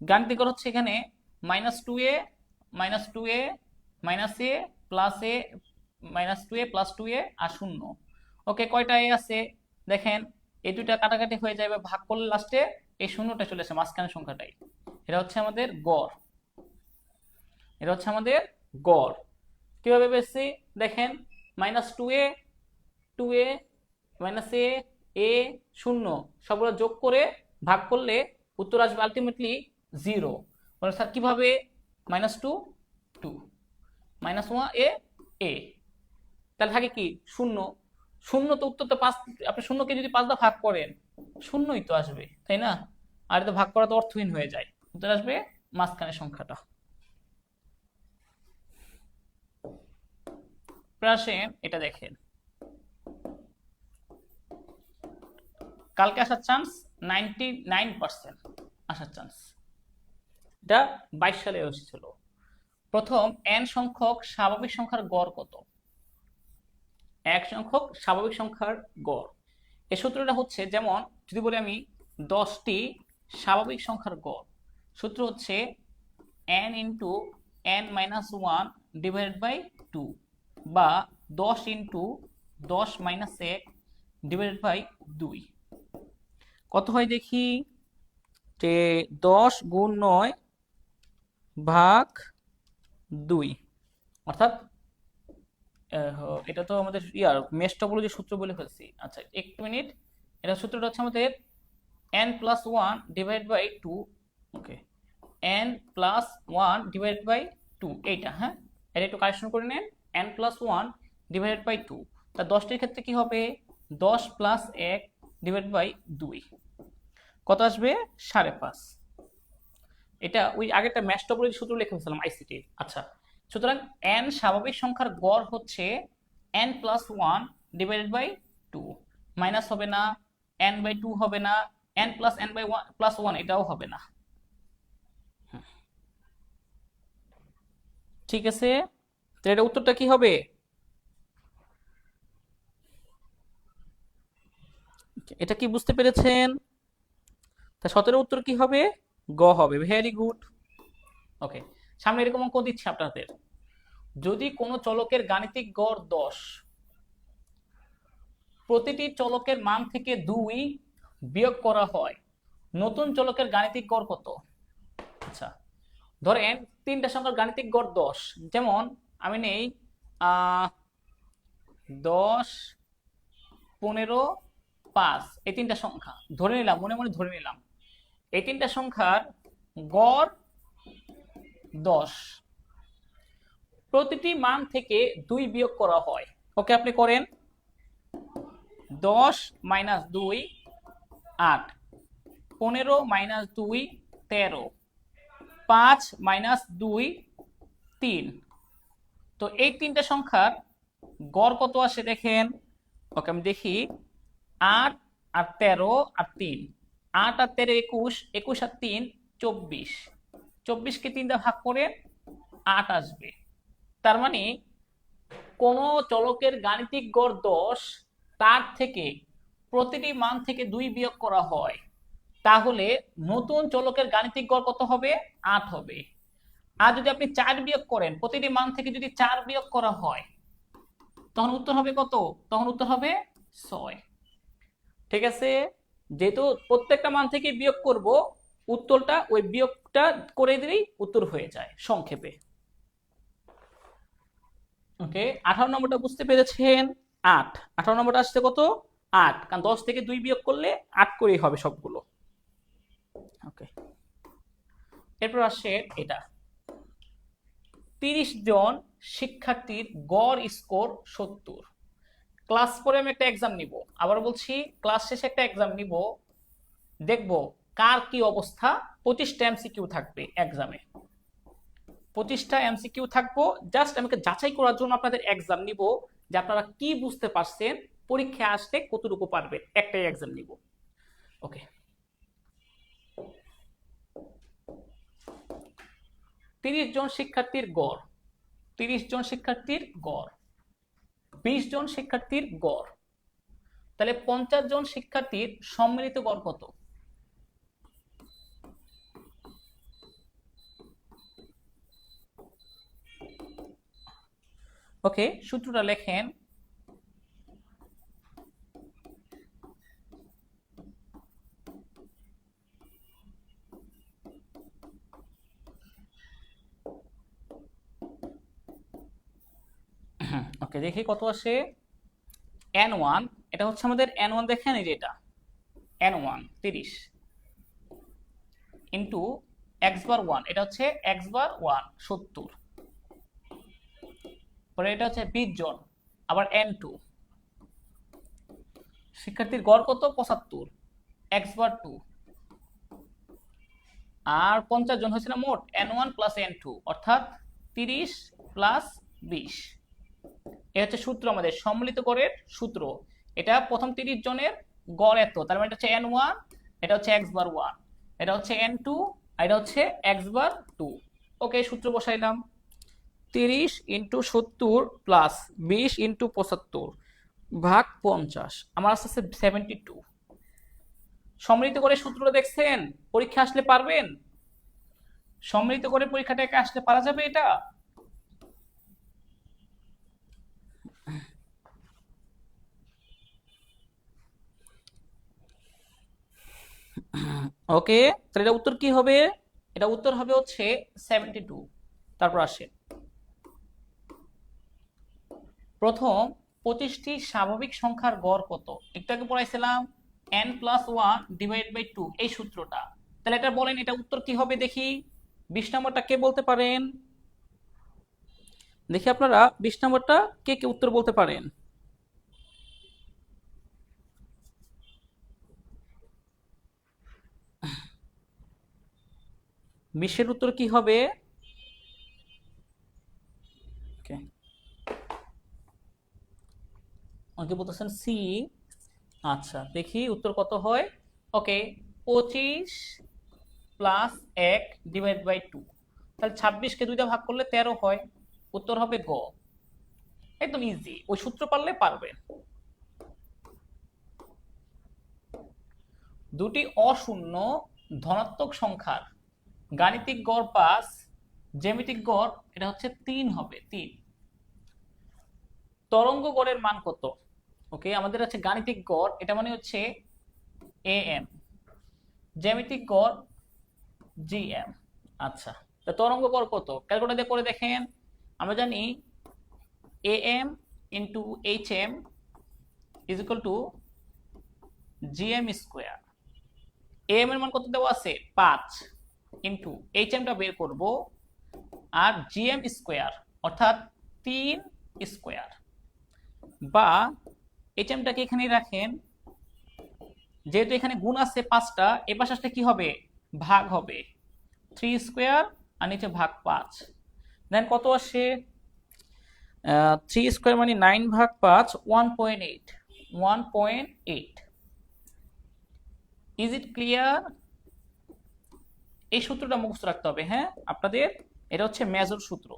গাণিতিক গড় হচ্ছে এখানে -2a, -2a, -a plus a, -2a plus 2a আর 0। ওকে, কয়টা এ আছে দেখেন, এই দুইটা কাটাকাটি হয়ে যাবে, ভাগ করলে লাস্টে এই শূন্যটা চলে আসে মাঝখানের সংখ্যাটাই। এটা হচ্ছে আমাদের গড়, এটা হচ্ছে আমাদের গড়। কিভাবে পেয়েছি দেখেন, -2a, 2a, -a, a 0 সবগুলো যোগ করে ভাগ করলে উত্তর আসবে আলটিমেটলি 0। স্যার কিভাবে? -2, 2, -1a, a, তাহলে থাকে কি 0। 0 তো উত্তর তো 5, আপনি 0কে যদি 5 দ্বারা ভাগ করেন 0ই তো আসবে, তাই না? আর এটা ভাগ করা তো অর্থহীন হয়ে যায়, উত্তর আসবে মাঝখানের সংখ্যাটা। আসেন এটা দেখেন, কালকে আসার চান্স 99% আসার চান্স। এটা 22 সালে এসেছিল। প্রথম n সংখ্যক স্বাভাবিক সংখ্যার গড় কত? এক সংখ্যক স্বাভাবিক সংখ্যার গড়, এই সূত্রটা হচ্ছে, যেমন যদি বলি আমি 10টি স্বাভাবিক সংখ্যার গড়, সূত্র হচ্ছে n into n minus one divided by two, বা 10 ইন্টু 10 মাইনাস 1 ডিভাইডেড বাই 2। কত হয় দেখি, যে 10 গুণ 9 ভাগ 2, অর্থাৎ এটা তো আমাদের মেশ টপোলজি সূত্র বলে ফেলছি। আচ্ছা একটু মিনিট, এটা সূত্রটা হচ্ছে আমাদের n plus one divide by two. Okay, n plus one divide by two, এইটা। হ্যাঁ, এটা একটু কারেকশন করে নেন। n plus one divide by two, তা 10টির ক্ষেত্রে কি হবে, 10 প্লাস 1 ডিভাইড বাই 2, কত আসবে, 5.5। এটা ওই আগেরটা ম্যাশ টপোলজি সূত্র লিখে ফেলছিলাম আইসিটি। আচ্ছা, সুতরাং n স্বাভাবিক সংখ্যার গড় হচ্ছে n plus one divided by two, minus হবে না, n বাই টু হবে না, n plus n by one plus one এটাও হবে না। ঠিক আছে, তো এটা উত্তরটা কি হবে, এটা কি বুঝতে পেরেছেন? তা 17 উত্তর কি হবে, গ হবে। Very good. ওকে, সামনে এরকম অঙ্ক দিচ্ছি আপনাদের। যদি কোনো চলকের গাণিতিক গড় 10, প্রতিটি চলকের মান থেকে 2 বিয়োগ করা হয়, নতুন চলকের গাণিতিক গড় কত? আচ্ছা, ধরেন তিনটা সংখ্যার গাণিতিক গড় 10, যেমন আমি নেই 10, 15, 5, এই তিনটা সংখ্যা ধরে নিলাম, মনে মনে ধরে নিলাম। এই তিনটা সংখ্যার গড় 10, প্রতিটি মান থেকে 2 বিয়োগ করা হয়। ওকে, আপনি করেন। 10 মাইনাস 2 8, 15 মাইনাস 2 13, 5 মাইনাস 2 3। তো এই তিনটা সংখ্যার গড় কত আসে দেখেন। ওকে, আমি দেখি, 8 আর 13 আর 3, 8 আর 13 21, 21 আর 3 24, 24কে 3 দিয়ে ভাগ করে 8 আসবে। তার মানে কোন চলকের গাণিতিক গড় 10, তার থেকে প্রতিটি মান থেকে 2 বিয়োগ করা হয়, তাহলে নতুন চলকের গাণিতিক গড় কত হবে, 8 হবে। আর যদি আপনি 4 বিয়োগ করেন, প্রতিটি মান থেকে যদি 4 বিয়োগ করা হয়, তখন উত্তর হবে কত, তখন উত্তর হবে 6। ঠিক আছে, যেহেতু প্রত্যেকটা মান থেকে বিয়োগ করব, উত্তরটা ওই বিয়োগটা করে দিলেই উত্তর হয়ে যায় সংক্ষেপে। ওকে, 18 নম্বরটা বুঝতে পেরেছেন। 8, 18 নম্বরটা আসছে কত, 8, কারণ 10 থেকে 2 বিয়োগ করলে 8 করেই হবে সবগুলো। ওকে, এরপর আসে এটা, 30 জন শিক্ষার্থীর গড় স্কোর 70। ক্লাস পরে আমি একটা এক্সাম নিব, আবার বলছি ক্লাস শেষে একটা এক্সাম নিব, দেখব কার কি অবস্থা। 25টা এমসিকিউ থাকবে এক্সামে, 25টা এমসিকিউ থাকবো। জাস্ট আমাকে যাচাই করার জন্য আপনাদের এক্সাম নিব, যে আপনারা কি বুঝতে পারছেন, পরীক্ষা আসলে কতটুকু পারবেন, একটাই এক্সাম নিব। ওকে, 30 জন শিক্ষার্থীর গড়, 30 জন শিক্ষার্থীর গড়, 20 জন শিক্ষার্থীর গড়, তাহলে 50 জন শিক্ষার্থীর সম্মিলিত গড় কত? ওকে, সূত্রটা লেখেন। ওকে, দেখি কত আসে। n1, এটা হচ্ছে আমাদের n1, দেখেন এই যে এটা n1 30 ইন্টু x বার 1, এটা হচ্ছে x বার 1 70, পরে এটা হচ্ছে 20 জন, আবার n2, শিক্ষার্থীর গড় কত 75, x বার 2, আর 50 জন হয়েছে না মোট, n1 প্লাস n2, অর্থাৎ 30 প্লাস 20। এ হচ্ছে সূত্র আমাদের সম্মিলিত গড়ের সূত্র। এটা প্রথম 30 জনের গড় এত, তার মানে এটা হচ্ছে n1, এটা হচ্ছে x বার 1, এটা হচ্ছে n2, আর এটা হচ্ছে x বার 2। ওকে, সূত্র বসাইলাম, 30 ইন্টু 70 প্লাস 20 ইন্টু 75 ভাগ 50, আমার আসছে 72। সম্মিলিত করে সূত্রটা দেখছেন, পরীক্ষা আসলে পারবেন। সম্মিলিত করে পরীক্ষাটাকে আসলে পারা যাবে এটা? ওকে, তাহলে এটা উত্তর কি হবে? এটা উত্তর হবে হচ্ছে 72। তারপর আসে প্রথম 25টি স্বাভাবিক সংখ্যার গড় কত? একটু আগে পড়াইছিলাম n+1/2 এই সূত্রটা। তাহলে এটা বলেন, এটা উত্তর কি হবে দেখি। 20 নম্বরটা কে বলতে পারেন? দেখি আপনারা 20 নম্বরটা কে কে উত্তর বলতে পারেন? বিশ্বের উত্তর কি হবে? অনেকে বলতেছেন সি। আচ্ছা, দেখি উত্তর কত হয়। ওকে, 25+1/2। তাহলে 26কে 2 দিয়ে ভাগ করলে 13 হয়। উত্তর হবে গ। একদম ইজি, ওই সূত্র পারলে পারবেন। দুটি অশূন্য ধনাত্মক সংখ্যার গাণিতিক গড় 5, জ্যামিতিক গড় এটা হচ্ছে 3 হবে 3। তরঙ্গ গড়ের মান কত? ওকে, আমাদের আছে গাণিতিক গড়, এটা মানে হচ্ছে am, জ্যামিতিক গড় gm। আচ্ছা, তো তরঙ্গ গড় কত? ক্যালকুলেটর দিয়ে করে দেখেন। আমরা জানি am into hm is equal two gm square. am এর মান কত দেওয়া আছে? 5 ইন্টু hm টা বের করব, আর gm স্কোয়ার অর্থাৎ 3 স্কোয়ার, বা hm টাকে এখানে রাখেন, যেহেতু এখানে গুণ আছে 5টা, এ পাশে আসলে কি হবে? ভাগ হবে। 3 স্কোয়ার আর নিচে ভাগ 5, দেন কত আসে? 3 স্কোয়ার মানে 9 ভাগ 5, 1.8। 1.8। Is it clear? এই সূত্রটা মুখস্থ রাখতে হবে। হ্যাঁ, আপনাদের এটা হচ্ছে মেজর সূত্র,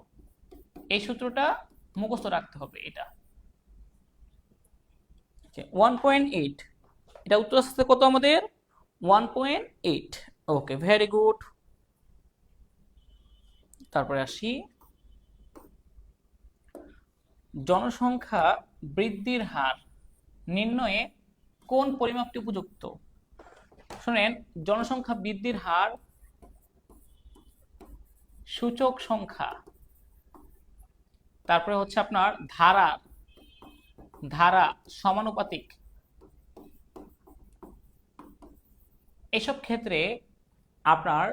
এই সূত্রটা মুখস্থ রাখতে হবে। এটা 1.8, এটা উত্তর আসছে কত আমাদের? 1.8। ওকে, ভেরি গুড। তারপরে আসি জনসংখ্যা বৃদ্ধির হার নির্ণয়ে কোন পরিমাপটি উপযুক্ত? শুনেন, জনসংখ্যা বৃদ্ধির হার সূচক সংখ্যা, তারপরে হচ্ছে আপনার ধারা সমানুপাতিক, এসব ক্ষেত্রে আপনার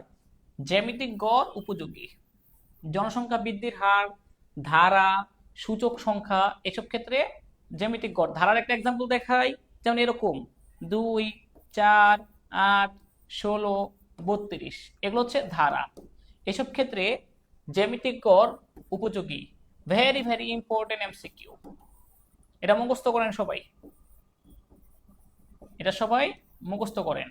জ্যামিতিক গড় উপযোগী। জনসংখ্যা বৃদ্ধির হার, ধারা, সূচক সংখ্যা, এসব ক্ষেত্রে জ্যামিতিক গড়। ধারার একটা এক্সাম্পল দেখাই, যেমন এরকম 2, 4, 8, 16, 32, এগুলো হচ্ছে ধারা। এসব ক্ষেত্রে জ্যামিতিক গড় উপযোগী। ভেরি ভেরি ইম্পর্টেন্ট এমসিকিউ, এটা মুখস্থ করেন সবাই, এটা সবাই মুখস্থ করেন।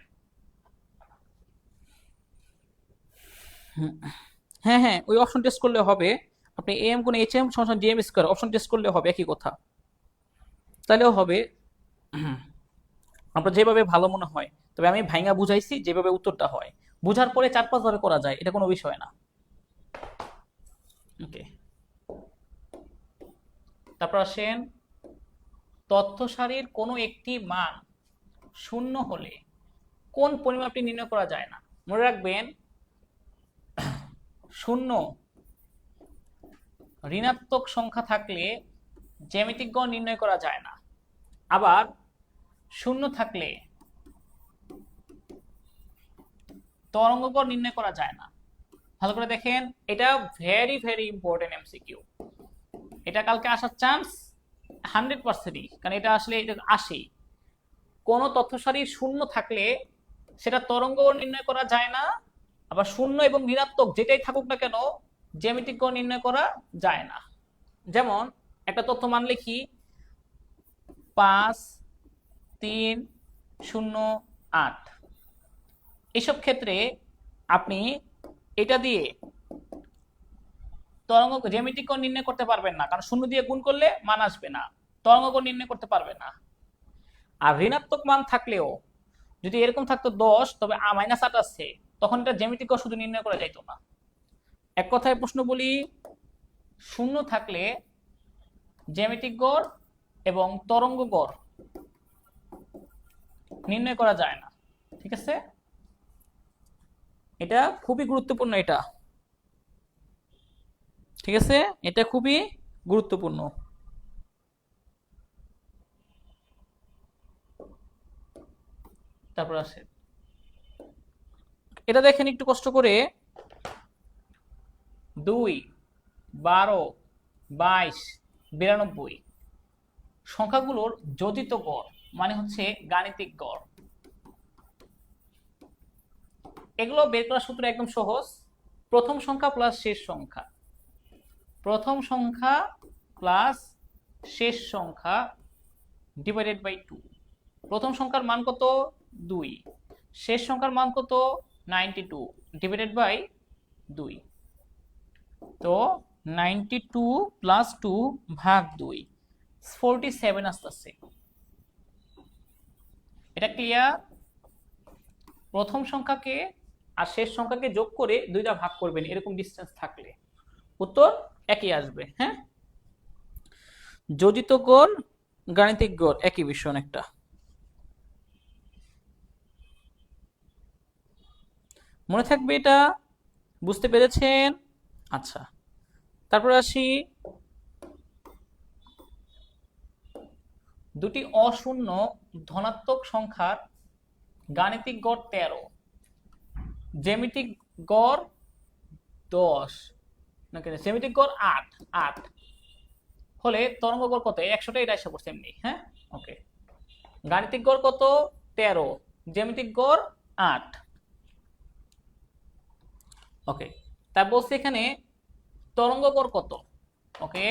হ্যাঁ হ্যাঁ, ওই অপশন টেস্ট করলে হবে। আপনি এম কোন এইচ এম সমান ডিএম স্কোয়ার অপশন টেস্ট করলে হবে, একই কথা, তাহলেও হবে। আপনার যেভাবে ভালো মনে হয়, তবে আমি ভাইঙ্গা বুঝাইছি যেভাবে উত্তরটা হয়, বুঝার পরে 4-5 ভাবে করা যায়, এটা কোনো বিষয় না। ওকে, তারপর আসেন তথ্য সারির কোনো একটি মান শূন্য হলে কোন পরিমাপটি নির্ণয় করা যায় না? মনে রাখবেন, শূন্য ঋণাত্মক সংখ্যা থাকলে জ্যামিতিক গড় নির্ণয় করা যায় না, আবার শূন্য থাকলে তরঙ্গ গড় নির্ণয় করা যায় না। ভালো করে দেখেন, এটা ভেরি ভেরি ইম্পর্টেন্ট এমসিকিউ, এটা কালকে আসার চান্স 100%ই, কারণ এটা আসলে এটা আসেই। কোন তথ্য সারির শূন্য থাকলে সেটা তরঙ্গ গড় নির্ণয় করা যায় না, আবার শূন্য এবং ঋণাত্মক যেটাই থাকুক না কেন জ্যামিতিক গড় নির্ণয় করা যায় না। যেমন একটা তথ্য মান লিখি 5, 3, 0, 8, এসব ক্ষেত্রে আপনি এটা দিয়ে তরঙ্গ জ্যামিতিক কোণ নির্ণয় করতে পারবেন না, কারণ শূন্য দিয়ে গুণ করলে মান আসবে না, তরঙ্গ কোণ নির্ণয় করতে পারবে না। আর ঋণাত্মক মান থাকলেও যদি এরকম থাকতো 10, তবে -8 আছে, তখন এটা জ্যামিতিক কোণ শুধু নির্ণয় করা যাইতো না। এক কথায় প্রশ্ন বলি, শূন্য থাকলে জ্যামিতিক গড় এবং তরঙ্গ গড় নির্ণয় করা যায় না। ঠিক আছে, এটা খুবই গুরুত্বপূর্ণ। এটা ঠিক আছে, এটা খুবই গুরুত্বপূর্ণ। তারপর আসে এটা দেখেন একটু কষ্ট করে, 2, 12, 22, 92 সংখ্যাগুলোর যোজিত গড় মানে হচ্ছে গাণিতিক গড়। এগুলো বের করার সূত্র একদম সহজ, প্রথম সংখ্যা প্লাস শেষ সংখ্যা, প্রথম সংখ্যা প্লাস শেষ সংখ্যা ডিভাইডেড বাই 2। প্রথম সংখ্যার মান কত 2, শেষ সংখ্যার মান কত 92 ডিভাইডেড বাই 2। তো 92 প্লাস 2 ভাগ 2 47 আসতেছে। এটা ক্লিয়ার? প্রথম সংখ্যাকে আর শেষ সংখ্যাকে যোগ করে দুইটা ভাগ করবেন এরকম ডিসটেন্স থাকলে, উত্তর একই আসবে। হ্যাঁ, যোজিত গড় গাণিতিক গড় একই বিষয় অনেকটা। মনে থাকবে এটা, বুঝতে পেরেছেন? আচ্ছা, তারপর আসি, দুটি অশূন্য ধনাত্মক সংখ্যার গাণিতিক গড় 13, জ্যামিতিক গড় 10, নাকি জ্যামিতিক গড় 8 হলে তরঙ্গ গড় কত? 100টা এটা এসে পড়ছে এমনি। হ্যাঁ, ওকে। গাণিতিক গড় কত 13, জ্যামিতিক গড় 8। ওকে, তা বলছি এখানে তরঙ্গ গড় কত? ওকে,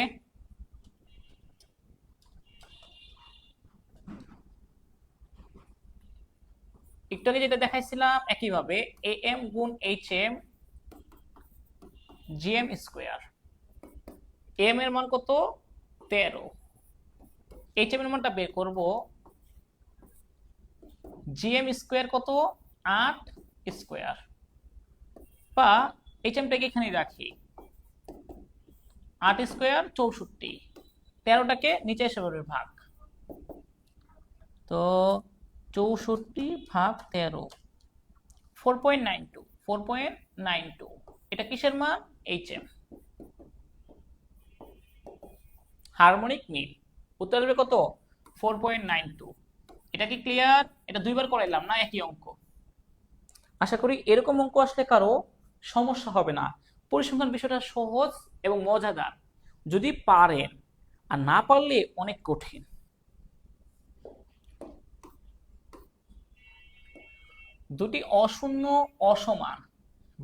একটু আগে যেটা দেখাইছিলাম একইভাবে am গুণ hm gm স্কয়ার। am এর মান কত 13, hm এর মানটা বের করব, gm স্কয়ার কত 8 স্কয়ার, বা hm টাকে এখানে রাখি, 8 স্কয়ার 64, 13টাকে নিচে এসে পড়বে ভাগ, তো 64 ভাগ 13 4.92 এটা কিসের মান? hm, harmonic mean. উত্তর হবে কত? 4.92। এটা কি ক্লিয়ার? এটা দুইবার করাইলাম না, একই অঙ্ক। আশা করি এরকম অঙ্ক আসলে কারো সমস্যা হবে না। পরিসংখ্যান বিষয়টা সহজ এবং মজাদার, যদি পারেন, আর না পারলে অনেক কঠিন। দুটি অশূন্য অসমান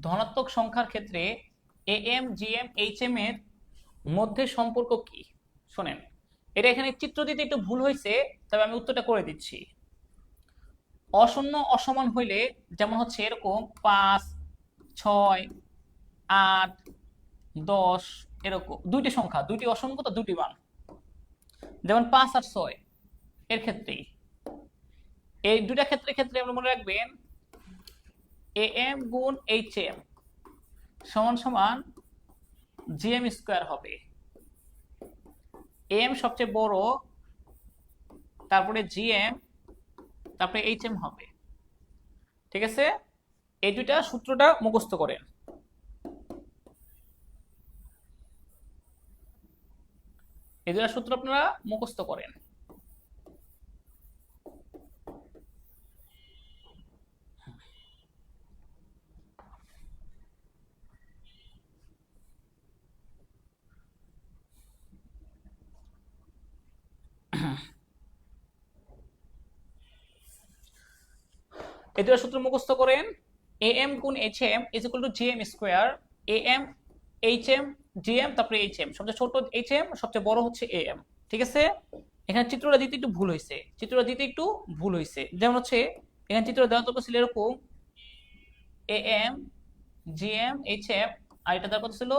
ধনাত্মক সংখ্যার ক্ষেত্রে am gm hm এর মধ্যে সম্পর্ক কি? শোনেন, এটা এখানে চিত্র দিতে একটু ভুল হয়েছে, তবে আমি উত্তরটা করে দিচ্ছি। অশূন্য অসমান হইলে যেমন হচ্ছে এরকম 5, 6, 8, 10 এরকম দুইটি সংখ্যা, দুইটি অসংখ্য, তো দুটি মান, যেমন 5 আর 6 এর ক্ষেত্রেই, এই দুইটা ক্ষেত্রে আমরা মনে রাখবেন am গুণ hm সমান সমান gm স্কয়ার হবে। am সবচেয়ে বড়, তারপরে gm, তারপরে hm হবে। ঠিক আছে, এই দুইটা সূত্রটা মুখস্থ করেন। এই দুইটা সূত্র আপনারা মুখস্থ করেন। এই দুইটা সূত্র মুখস্থ করেন। am গুণ hm is equal two gm square, am hm gm তারপরে hm, সবচেয়ে ছোট hm, সবচেয়ে বড় হচ্ছে am। ঠিক আছে, এখানে চিত্রটা দিতে একটু ভুল হয়েছে, যেমন হচ্ছে এখানে চিত্র দেওয়া তো ছিল এরকম am gm hm, আর এটা দেওয়ার কথা ছিল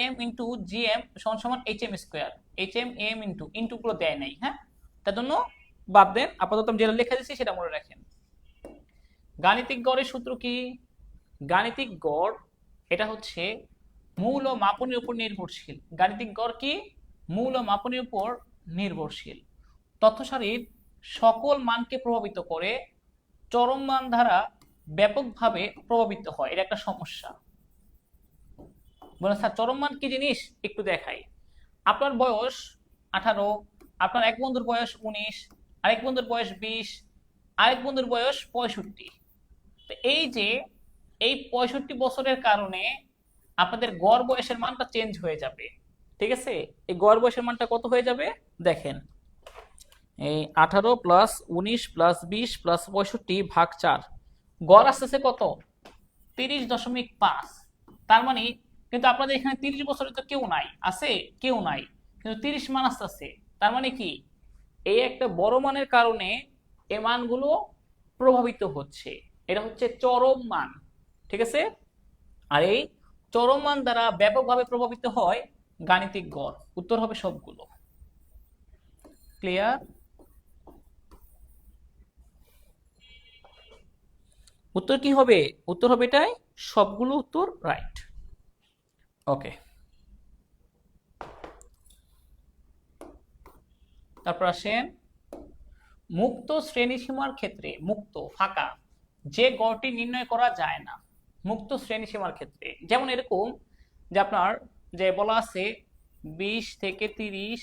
am ইনটু gm সমান সমান hm square, hm am into গুলো দেয় নাই। হ্যাঁ, তার জন্য বাদ দেন, আপাতত আমি যেটা লেখা দিয়েছি সেটা মনে রাখেন। গাণিতিক গড়ের সূত্র কি? গাণিতিক গড় এটা হচ্ছে মূল ও মাপনের উপর নির্ভরশীল। গাণিতিক গড় কি? মূল ও মাপনের উপর নির্ভরশীল। তথ্য সারির সকল মানকে প্রভাবিত করে, চরম মান দ্বারা ব্যাপকভাবে প্রভাবিত হয়। এটা একটা সমস্যা। বলে স্যার চরম মান কি জিনিস একটু দেখাই। আপনার বয়স 18, আপনার এক বন্ধুর বয়স 19, আরেক বন্ধুর বয়স 20, আরেক বন্ধুর বয়স 65। তো এই যে এই 65 বছরের কারণে আপনাদের গড় বয়সের মানটা চেঞ্জ হয়ে যাবে। ঠিক আছে, এই গড় বয়সের মানটা কত হয়ে যাবে দেখেন, এই 18 প্লাস 19 প্লাস 20 প্লাস 65 ভাগ 4, গড় আসতেছে কত? 30.5। তার মানে কিন্তু আপনাদের এখানে 30 বছরে তো কেউ নাই, আছে কেউ নাই, কিন্তু 30 মান আসতেছে। তার মানে কি এই একটা বড় মানের কারণে এই মানগুলো প্রভাবিত হচ্ছে। এটা হচ্ছে চরম মান। ঠিক আছে, আর এই চরম মান দ্বারা ব্যাপকভাবে প্রভাবিত হয় গাণিতিক গড়। উত্তর হবে সবগুলো। ক্লিয়ার? উত্তর কি হবে? উত্তর হবে এটাই, সবগুলো উত্তর রাইট। ওকে, তারপর আসেন মুক্ত শ্রেণীসীমার ক্ষেত্রে, মুক্ত ফাঁকা যে গড়টি নির্ণয় করা যায় না। মুক্ত শ্রেণীসীমার ক্ষেত্রে যেমন এরকম যে আপনার যে বলা আছে 20 থেকে 30,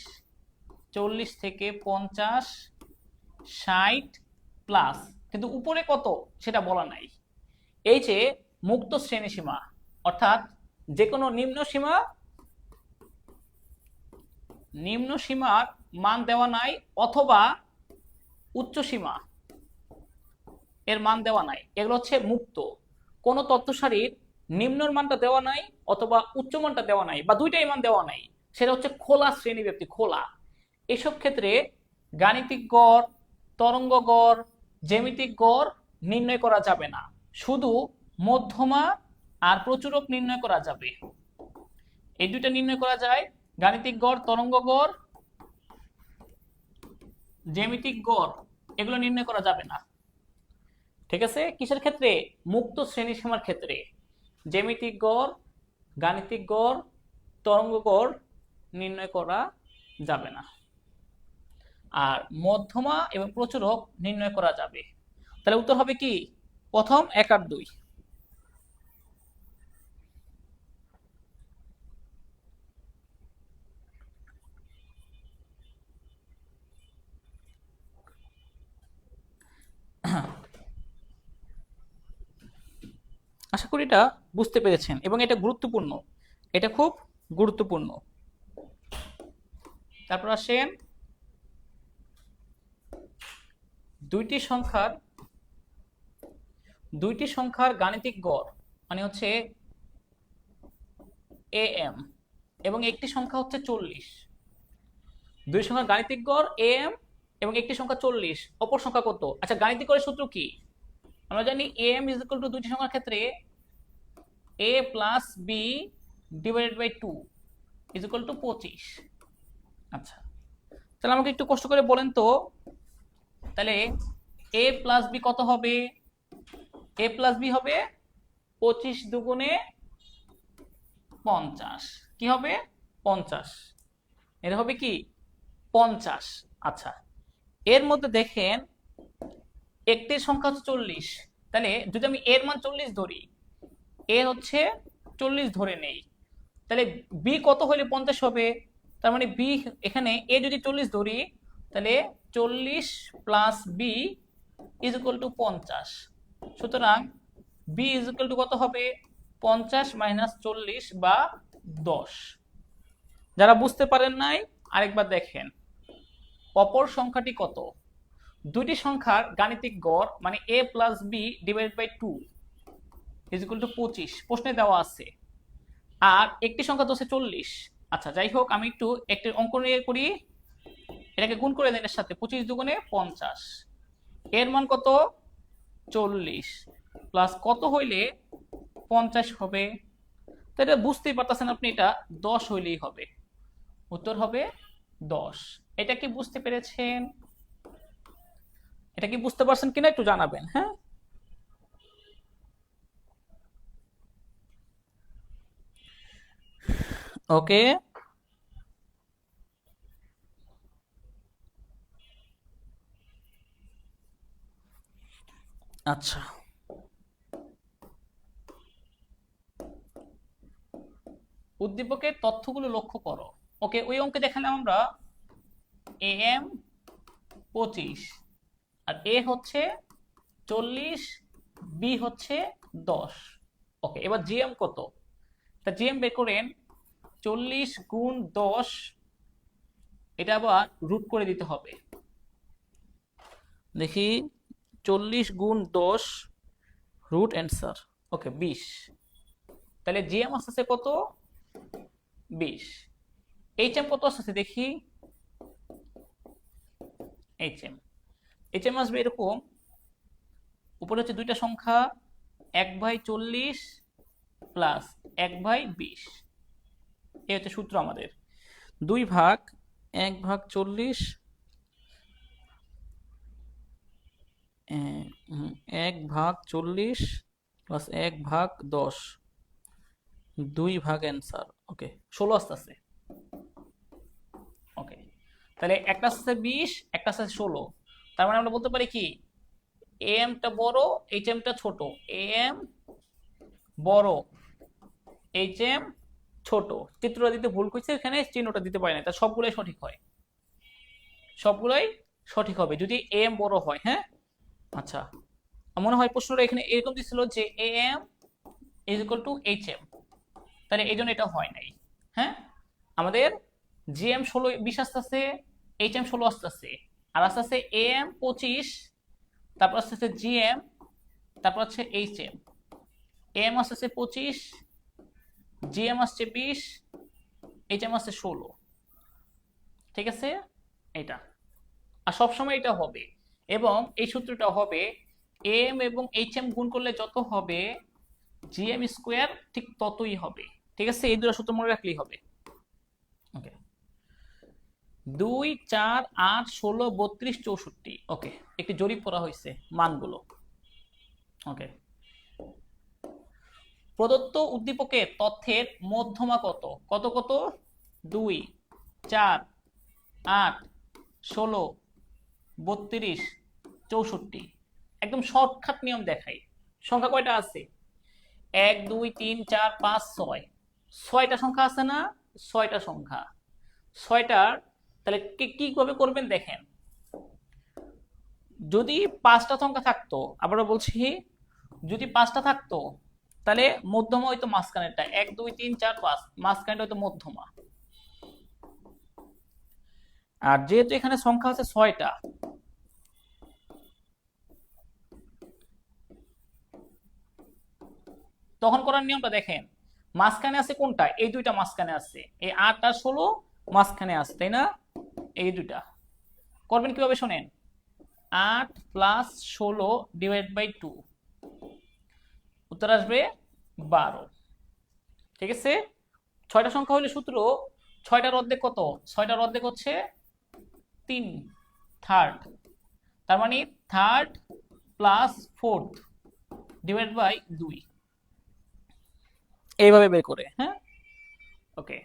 40 থেকে 50, 60 প্লাস, কিন্তু উপরে কত সেটা বলা নাই। এই যে মুক্ত শ্রেণীসীমা, অর্থাৎ যে কোনো নিম্ন সীমার মান দেওয়া নাই, অথবা উচ্চ সীমা এর মান দেওয়া নাই, এগুলো হচ্ছে মুক্ত। কোন তথ্য সারির নিম্নর মানটা দেওয়া নাই অথবা উচ্চ মানটা দেওয়া নাই, বা দুইটাই মান দেওয়া নাই, সেটা হচ্ছে খোলা শ্রেণীব্যাপ্তি, খোলা। এসব ক্ষেত্রে গাণিতিক গড়, তরঙ্গ গড়, জ্যামিতিক গড় নির্ণয় করা যাবে না, শুধু মধ্যমা আর প্রচুরক নির্ণয় করা যাবে। এই দুইটা নির্ণয় করা যায়, গাণিতিক গড়, তরঙ্গ গড়, জ্যামিতিক গড় এগুলো নির্ণয় করা যাবে না। ঠিক আছে, কিসের ক্ষেত্রে? মুক্ত শ্রেণীসীমার ক্ষেত্রে জ্যামিতিক গড়, গাণিতিক গড়, তরঙ্গ গড় নির্ণয় করা যাবে না, আর মধ্যমা এবং প্রচুরক নির্ণয় করা যাবে। তাহলে উত্তর হবে কি? প্রথম 1 আর 2। আশা করি এটা বুঝতে পেরেছেন, এবং এটা গুরুত্বপূর্ণ, এটা খুব গুরুত্বপূর্ণ। তারপর আসেন দুইটি সংখ্যার গাণিতিক গড়, মানে হচ্ছে am, এবং একটি সংখ্যা হচ্ছে 40। দুই সংখ্যার গাণিতিক গড় am এবং একটি সংখ্যা 40, অপর সংখ্যা কত? আচ্ছা, গাণিতিক গড়ের সূত্র কি? আমরা জানি am ইজ ইকুয়াল টু দুইটি সংখ্যার ক্ষেত্রে a plus b divided by 2 is equal to 25। আচ্ছা, তাহলে আমাকে একটু কষ্ট করে বলেন তো, তাহলে a প্লাস b কত হবে? a প্লাস b হবে 25 দুগুণে 50, কি হবে? 50। এটা হবে কি? 50। আচ্ছা, এর মধ্যে দেখেন একটি সংখ্যা হচ্ছে 40, তাহলে যদি আমি এর মান 40 ধরি, এ হচ্ছে 40 ধরে নেই, তাহলে বি কত হলে 50 হবে? তার মানে বি, এখানে এ যদি 40 ধরি, তাহলে 40 plus b is equal to 50। সুতরাং বি ইজ ইকুয়াল টু কত হবে? 50 মাইনাস 40 বা 10। যারা বুঝতে পারেন নাই আরেকবার দেখেন, অপর সংখ্যাটি কত? দুইটি সংখ্যার গাণিতিক গড় মানে a plus b divided by 2 is equal to 25 প্রশ্নে দেওয়া আছে, আর একটি সংখ্যা তো হচ্ছে 40। আচ্ছা, যাই হোক, আমি একটু অঙ্ক নিয়ে করি, এটাকে গুণ করে দেন এর সাথে, 25 দুগুণে 50, এর মান কত? 40 প্লাস কত হইলে 50 হবে? তো এটা বুঝতেই পারতেছেন আপনি, এটা 10 হইলেই হবে, উত্তর হবে 10। এটা কি বুঝতে পেরেছেন? এটা কি বুঝতে পারছেন কিনা একটু জানাবেন, হ্যাঁ? ওকে, আচ্ছা, উদ্দীপকের তথ্যগুলো লক্ষ্য করো। ওকে, ওই অঙ্কে দেখালাম আমরা AM 25 আর A হচ্ছে 40, B হচ্ছে 10। ওকে, এবার GM কত? তা GM বের করেন। 40 গুণ 10, এটা আবার রুট করে দিতে হবে। দেখি, 40 গুণ 10 রুট অ্যান্সার। ওকে, 20। তাহলে GM আসতেছে কত? 20। HM কত আসতেছে দেখি। HM আসবে এরকম, উপরে হচ্ছে দুইটা সংখ্যা, 1/40 প্লাস 1/20। এই হচ্ছে সূত্র আমাদের। 2 ভাগ 1/40, 1/40 প্লাস 1/10, 2 ভাগ অ্যান্সার। ওকে, 16 আসতেছে। ওকে, তাহলে একটা আসছে 20, একটা আসছে 16। তার মানে আমরা বলতে পারি কি, AM টা বড়, HM টা ছোট। AM বড়, HM ছোট। চিত্রটা দিতে ভুল করছে, এখানে চিহ্নটা দিতে পারি না, তা সবগুলোই সঠিক হয়, সবগুলোই সঠিক হবে যদি AM বড় হয়। হ্যাঁ, আচ্ছা, মনে হয় প্রশ্নটা এখানে এরকম দিছিল যে AM = HM, তাহলে এই জন্য এটা হয় নাই। হ্যাঁ, আমাদের GM 16 20 আসতেছে, HM 16 আসতেছে, আর আস্তে আস্তে AM 25, তারপর আসতেছে GM, তারপর হচ্ছে HM। AM আসতেছে 25, GM আসছে 20, HM আসছে 16। ঠিক আছে, এটা আর সবসময় এটা হবে, এবং এই সূত্রটা হবে AM এবং HM গুণ করলে যত হবে GM স্কোয়ার ঠিক ততই হবে। ঠিক আছে, এই দুটো সূত্র মনে রাখলেই হবে। ওকে, 2, 4, 8, 16, 32, 64। ওকে, একটি জরিপ করা হয়েছে মানগুলো। ওকে, প্রদত্ত উদ্দীপকের তথ্যের মধ্যমা কত? কত কত? 2, 4, 8, 16, 32, 64। একদম শর্টকাট নিয়ম দেখাই। সংখ্যা কয়টা আছে? 1, 2, 3, 4, 5, 6। 6টা সংখ্যা আছে না? 6টা সংখ্যা। 6টার তাহলে কিভাবে করবেন দেখেন। যদি 5টা সংখ্যা থাকতো, আবারও বলছি, যদি 5টা থাকতো তাহলে মধ্যমা হইতো মাঝখানেরটা, 1, 2, 3, 4, 5, মাঝখানেরটা হইতো মধ্যমা। আর যেহেতু এখানে সংখ্যা আছে 6টা, তখন করার নিয়মটা দেখেন। মাঝখানে আছে কোনটা? এই দুইটা মাঝখানে আছে, এই 8 আর 16 মাঝখানে আছে, তাই না? এই দুইটা করবেন কিভাবে শোনেন। 8 প্লাস 16 ডিভাইড বাই 2, উত্তর আসবে 12। ঠিক আছে, 6টা সংখ্যা হলে সূত্র 6টার অর্ধেক কত? 6টার অর্ধেক হচ্ছে 3, থার্ড। তার মানে third plus fourth divide by 2, এইভাবে বের করে। হ্যাঁ, ওকে,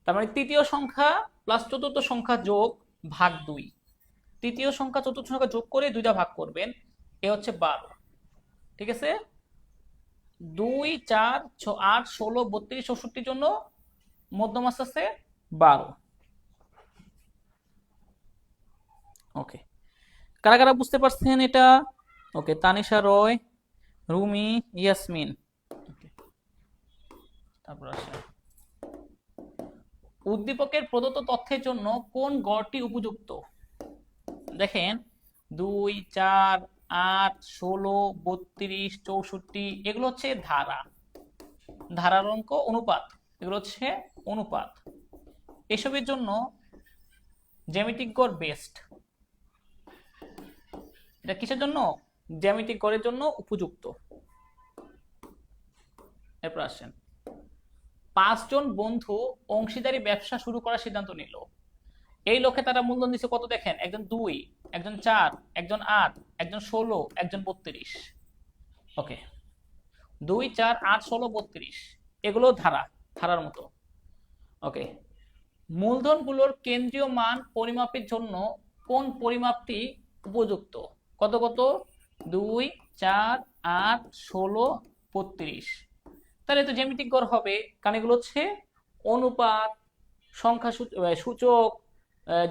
তার মানে তৃতীয় সংখ্যা প্লাস চতুর্থ সংখ্যা যোগ ভাগ 2, তৃতীয় সংখ্যা চতুর্থ সংখ্যা যোগ করে 2টা ভাগ করবেন, এ হচ্ছে 12। ঠিক আছে, 2, 4, 8, 16, 32, 64 জন্য মধ্যম আসতেছে 12। ওকে, কারা কারা বুঝতে পারছেন এটা? ওকে, তানিশা রয়, রুমি, ইয়াসমিন। তারপর আসে উদ্দীপকের প্রদত্ত তথ্যের জন্য কোন গড়টি উপযুক্ত। দেখেন, 2, 4, 8, 16, 32, 64 এগুলো হচ্ছে ধারা, ধারার অঙ্ক, অনুপাত, এগুলো হচ্ছে অনুপাত। এসবের জন্য জ্যামিতিক গড় বেস্ট। এটা কিসের জন্য? জ্যামিতিক গড়ের জন্য উপযুক্ত। এরপর আসেন, 5 জন বন্ধু অংশীদারি ব্যবসা শুরু করার সিদ্ধান্ত নিল। এই লক্ষ্যে তারা মূলধন দিচ্ছে কত দেখেন, একজন 2, একজন 4, একজন 8, একজন 16, একজন 32। ওকে, 2, 4, 8, 16, 32 এগুলো ধারা, ধারার মতো। ওকে, মূলধনগুলোর কেন্দ্রীয় মান পরিমাপের জন্য কোন পরিমাপটি উপযুক্ত? কত কত? 2, 4, 8, 16, 32। তাহলে তো জ্যামিতিক গড় হবে, কারণ এগুলো হচ্ছে অনুপাত, সংখ্যা সূচক,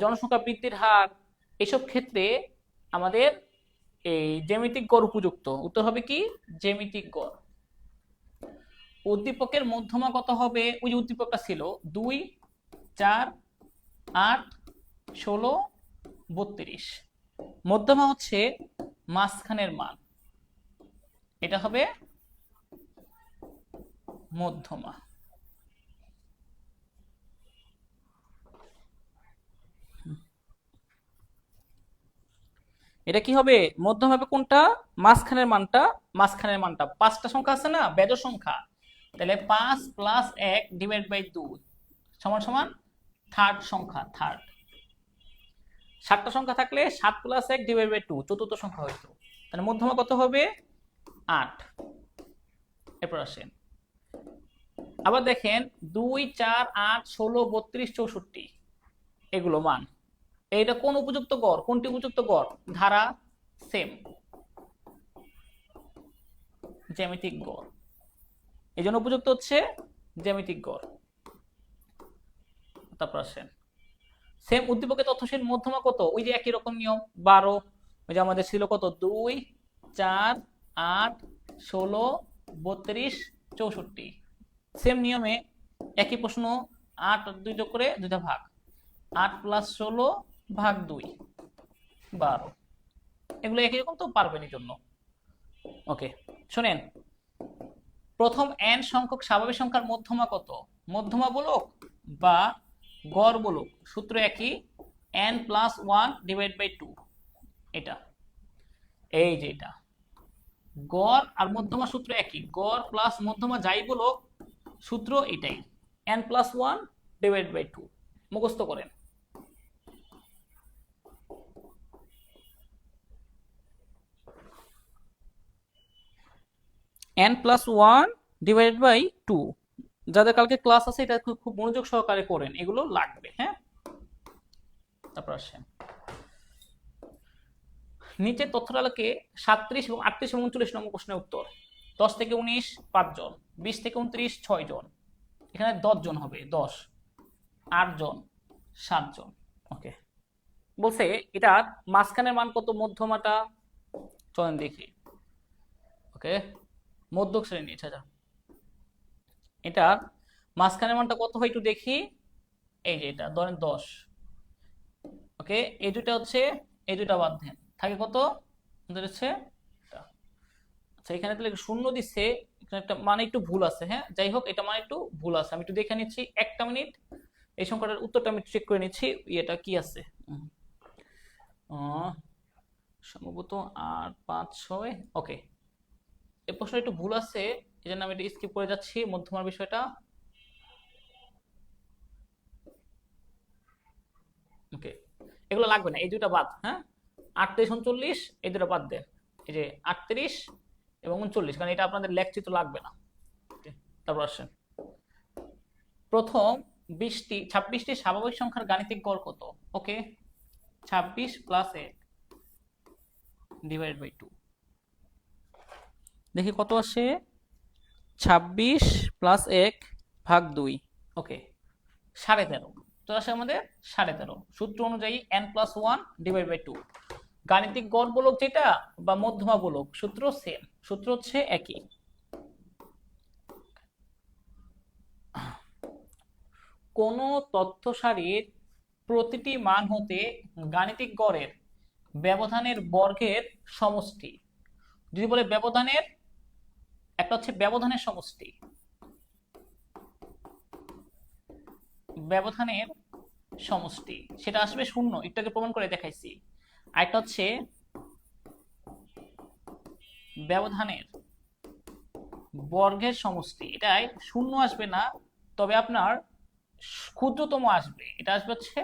জনসংখ্যা বৃদ্ধির হার, এসব ক্ষেত্রে আমাদের এই জ্যামিতিক গড় উপযুক্ত। উত্তর হবে কি? জ্যামিতিক গড়। উদ্দীপকের মধ্যমা কত হবে? ওই যে উদ্দীপকটা ছিল 2, 4, 8, 16, 32। মধ্যমা হচ্ছে মাঝখানের মান, এটা হবে মধ্যমা। এটা কি হবে? মধ্যম হবে কোনটা? মাঝখানের মানটা। মাঝখানের মানটা 5টা সংখ্যা আছে না, বেজোড় সংখ্যা, তাহলে 5 + 1 / 2 সমান সমান থার্ড সংখ্যা, থার্ড। 7টা সংখ্যা থাকলে 7 + 1 / 2 চতুর্থ সংখ্যা হইতো। তাহলে মধ্যমা কত হবে? 8। এরপর আসেন, আবার দেখেন 2, 4, 8, 16, 32, 64 এগুলো মান। এইটা কোন উপযুক্ত গড়? কোনটি উপযুক্ত গড়? ধারা সেম, জ্যামিতিক গড়। এই জন্য উপযুক্ত হচ্ছে জ্যামিতিক গড়। তারপর আসেন, সেম উদ্দীপকের তথ্যশীল মধ্যমা কত? ওই যে একই রকম নিয়ম 12। ওই যে আমাদের ছিল কত? 2, 4, 8, 16, 32, 64। সেম নিয়মে একই প্রশ্ন, 8 2 যোগ করে 2টা ভাগ, 8 + 16 ভাগ 2 12। এগুলো একই রকম তো, পারবেন এই জন্য। ওকে, শোনেন, প্রথম n সংখ্যক স্বাভাবিক সংখ্যার মধ্যমা কত? মধ্যমা বলক বা গড় বলক, সূত্র একই, n + 1 / 2। এটা, এই যে এটা গড় আর মধ্যমা সূত্র একই, গড় প্লাস মধ্যমা যাই বলক সূত্র এটাই, n + 1 / 2। মুখস্থ করেন। n + 1 / 2। যাদের কালকে ক্লাস আছে এটা খুব মনোযোগ সহকারে করেন, এগুলো লাগবে। হ্যাঁ, তারপর আসেন, নিচের তথ্যটাকে 37 এবং 38 এবং 39 নম্বর প্রশ্নের উত্তর। 10 থেকে 19 5 জন, 20 থেকে 29 6 জন, এখানে 10 জন হবে, 10, 8 জন, 7 জন। ওকে, বলছে এটার মাঝখানের মান কত? মধ্যমাটা চলেন দেখি। ওকে, মধ্যক শ্রেণী, আচ্ছা, এটার মাঝখানের মানটা কত হয় একটু দেখি। এই যে এটা ধরেন 10। ওকে, এই দুটা হচ্ছে, এই দুটা বাদ দেন, থাকে কত? হচ্ছে, আচ্ছা এখানে তাহলে শূন্য দিচ্ছে, এখানে একটা মানে একটু ভুল আছে। হ্যাঁ, যাই হোক, এটা মানে একটু ভুল আছে, আমি একটু দেখে নিচ্ছি, একটা মিনিট। এই সংখ্যাটার উত্তরটা আমি চেক করে নিচ্ছি, এটা কি আছে। সম্ভবত 8 5 6। ওকে, এই প্রশ্নটা একটু ভুল আছে, এই জন্য আমি এটা স্কিপ করে যাচ্ছি মধ্যমার বিষয়টা। ওকে, এগুলো লাগবে না, এই দুটা বাদ। হ্যাঁ, 38 39 এই দুটো বাদ দেন, এই যে 38 এবং 39, কারণ এটা আপনাদের লেখচিত্র লাগবে না। তারপর আসেন, প্রথম 26টি স্বাভাবিক সংখ্যার গাণিতিক গড় কত? ওকে, 26 + 1 / 2। দেখি কত আসে। 26 + 1 ভাগ 2। ওকে, 13.5। তো আসে আমাদের 13.5। সূত্র অনুযায়ী n + 1 / 2। গাণিতিক গড় বলক যেটা বা মধ্যমা বলক, সূত্র সেম, সূত্র হচ্ছে একই। কোন তথ্য সারির প্রতিটি মান হতে গাণিতিক গড়ের ব্যবধানের বর্গের সমষ্টি। যদি বলে ব্যবধানের, একটা হচ্ছে ব্যবধানের সমষ্টি, ব্যবধানের সমষ্টি সেটা আসবে 0, একটু আগে প্রমাণ করে দেখাইছি। আরেকটা হচ্ছে ব্যবধানের বর্গের সমষ্টি, এটাই 0 আসবে না, তবে আপনার ক্ষুদ্রতম আসবে, এটা আসবে হচ্ছে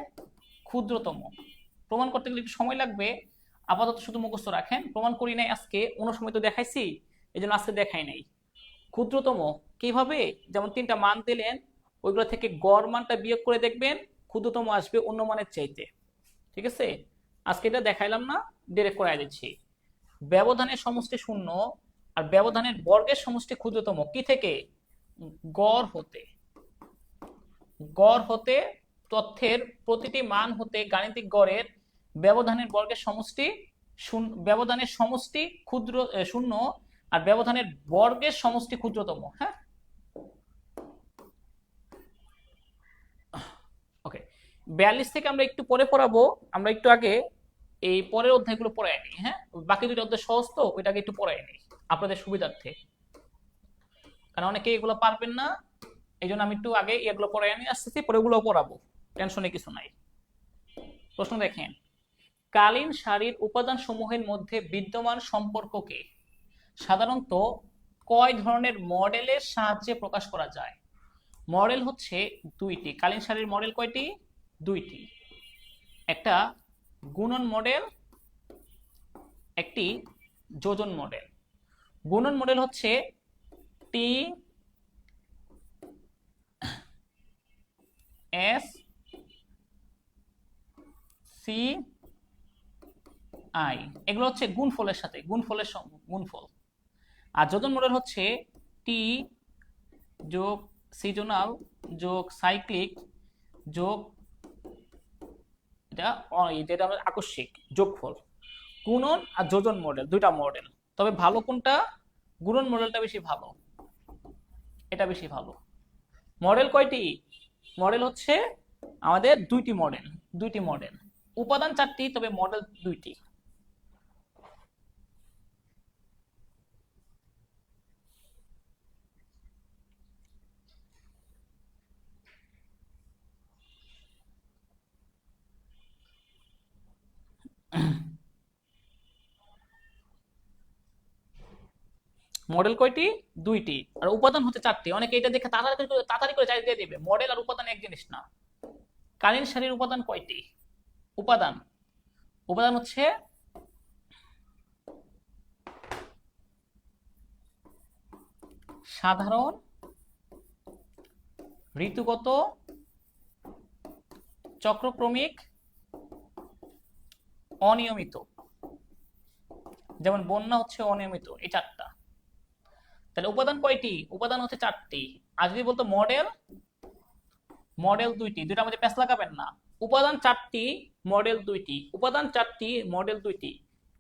ক্ষুদ্রতম। প্রমাণ করতে গেলে একটু সময় লাগবে, আপাতত শুধু মুখস্থ রাখেন। প্রমাণ করি নাই আজকে, অন্য সময় তো দেখাইছি, এই জন্য আজকে দেখাই নাই। ক্ষুদ্রতম কিভাবে? যেমন 3টা মান দিলেন, ওইগুলো থেকে গড় মানটা বিয়োগ করে দেখবেন ক্ষুদ্রতম আসবে অন্য মানের চাইতে। ঠিক আছে, আজকে এটা দেখাইলাম না, ডিরেক্ট করে দিচ্ছি। ব্যবধানের সমষ্টি শূন্য আর ব্যবধানের বর্গের সমষ্টি ক্ষুদ্রতম কি থেকে? গড় হতে। গড় হতে তথ্যের প্রতিটি মান হতে গাণিতিক গড়ের ব্যবধানের বর্গের সমষ্টি ব্যবধানের সমষ্টি ক্ষুদ্র শূন্য আর ব্যবধানের বর্গের সমষ্টি ক্ষুদ্রতম। হ্যাঁ, ওকে। 42 থেকে আমরা একটু পরে পড়াবো, আমরা একটু আগে এই পরের অধ্যায়গুলো পড়াই নিই। হ্যাঁ, বাকি দুটো অধ্যায় সহজ তো, ওইটাকে একটু পড়াই নিই আপনাদের সুবিধার্থে, কারণ অনেকে এগুলো পারবেন না। এই জন্য আমি একটু আগে এগুলো পড়াই নিয়ে আসতেছি, পরে ওগুলো পড়াবো, টেনশনে কিছু নাই। প্রশ্ন দেখেন, কালীন সারির উপাদান সমূহের মধ্যে বিদ্যমান সম্পর্ককে সাধারণত কয় ধরনের মডেলের সাহায্যে প্রকাশ করা যায়? মডেল হচ্ছে দুইটি। কালীন সারির মডেল কয়টি? দুইটি। একটা গুণন মডেল, একটি যোজন মডেল। গুণন মডেল হচ্ছে টি এস সি আই, এগুলো হচ্ছে গুণফলের সাথে, গুণফল। আর যোজন মডেল হচ্ছে টি যোগ সিজনাল যোগ সাইক্লিক যোগ এটা আকস্মিক যোগফল। গুণন আর যোজন মডেল দুইটা মডেল, তবে ভালো কোনটা? গুণন মডেলটা বেশি ভালো, এটা বেশি ভালো। মডেল কয়টি? মডেল হচ্ছে আমাদের দুইটি মডেল। উপাদান 4টি, তবে মডেল 2টি। মডেল কয়টি? 2টি। আর উপাদান হচ্ছে 4টি। অনেকে এটা দেখে তাড়াতাড়ি করে চাই দিয়ে দেবে, মডেল আর উপাদান এক জিনিস না। কালীন সারির উপাদান কয়টি? উপাদান উপাদান হচ্ছে সাধারণ, ঋতুগত, চক্রক্রমিক, অনিয়মিত। যেমন বন্যা হচ্ছে অনিয়মিত, এই 4টা। তাহলে উপাদান কয়টি? উপাদান হচ্ছে 4টি। আর যদি বলতো মডেল, মডেল 2টি। দুইটার মধ্যে প্যাঁচ লাগাবেন না। উপাদান 4টি, মডেল 2টি। উপাদান 4টি, মডেল 2টি।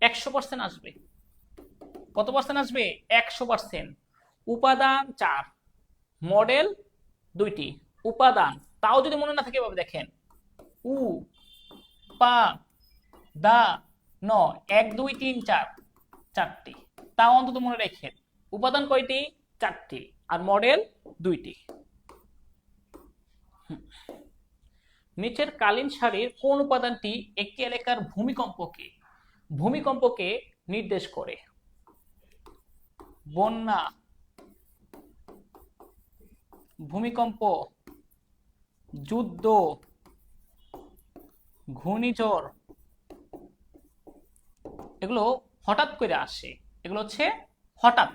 100% আসবে। কত পার্সেন্ট আসবে? 100%। উপাদান 4, মডেল 2টি। উপাদান তাও যদি মনে না থাকে, এভাবে দেখেন, উ পা দা ন 1 2 3 4, 4টি। তাও অন্তত মনে রেখেন, উপাদান কয়টি? 4টি, আর মডেল 2টি। নিচের কালীন সারির কোন উপাদানটি একটি এলাকার ভূমিকম্পকে নির্দেশ করে? বন্যা, ভূমিকম্প, যুদ্ধ, ঘূর্ণিঝড়। এগুলো হঠাৎ করে আসে, এগুলো হচ্ছে হঠাৎ।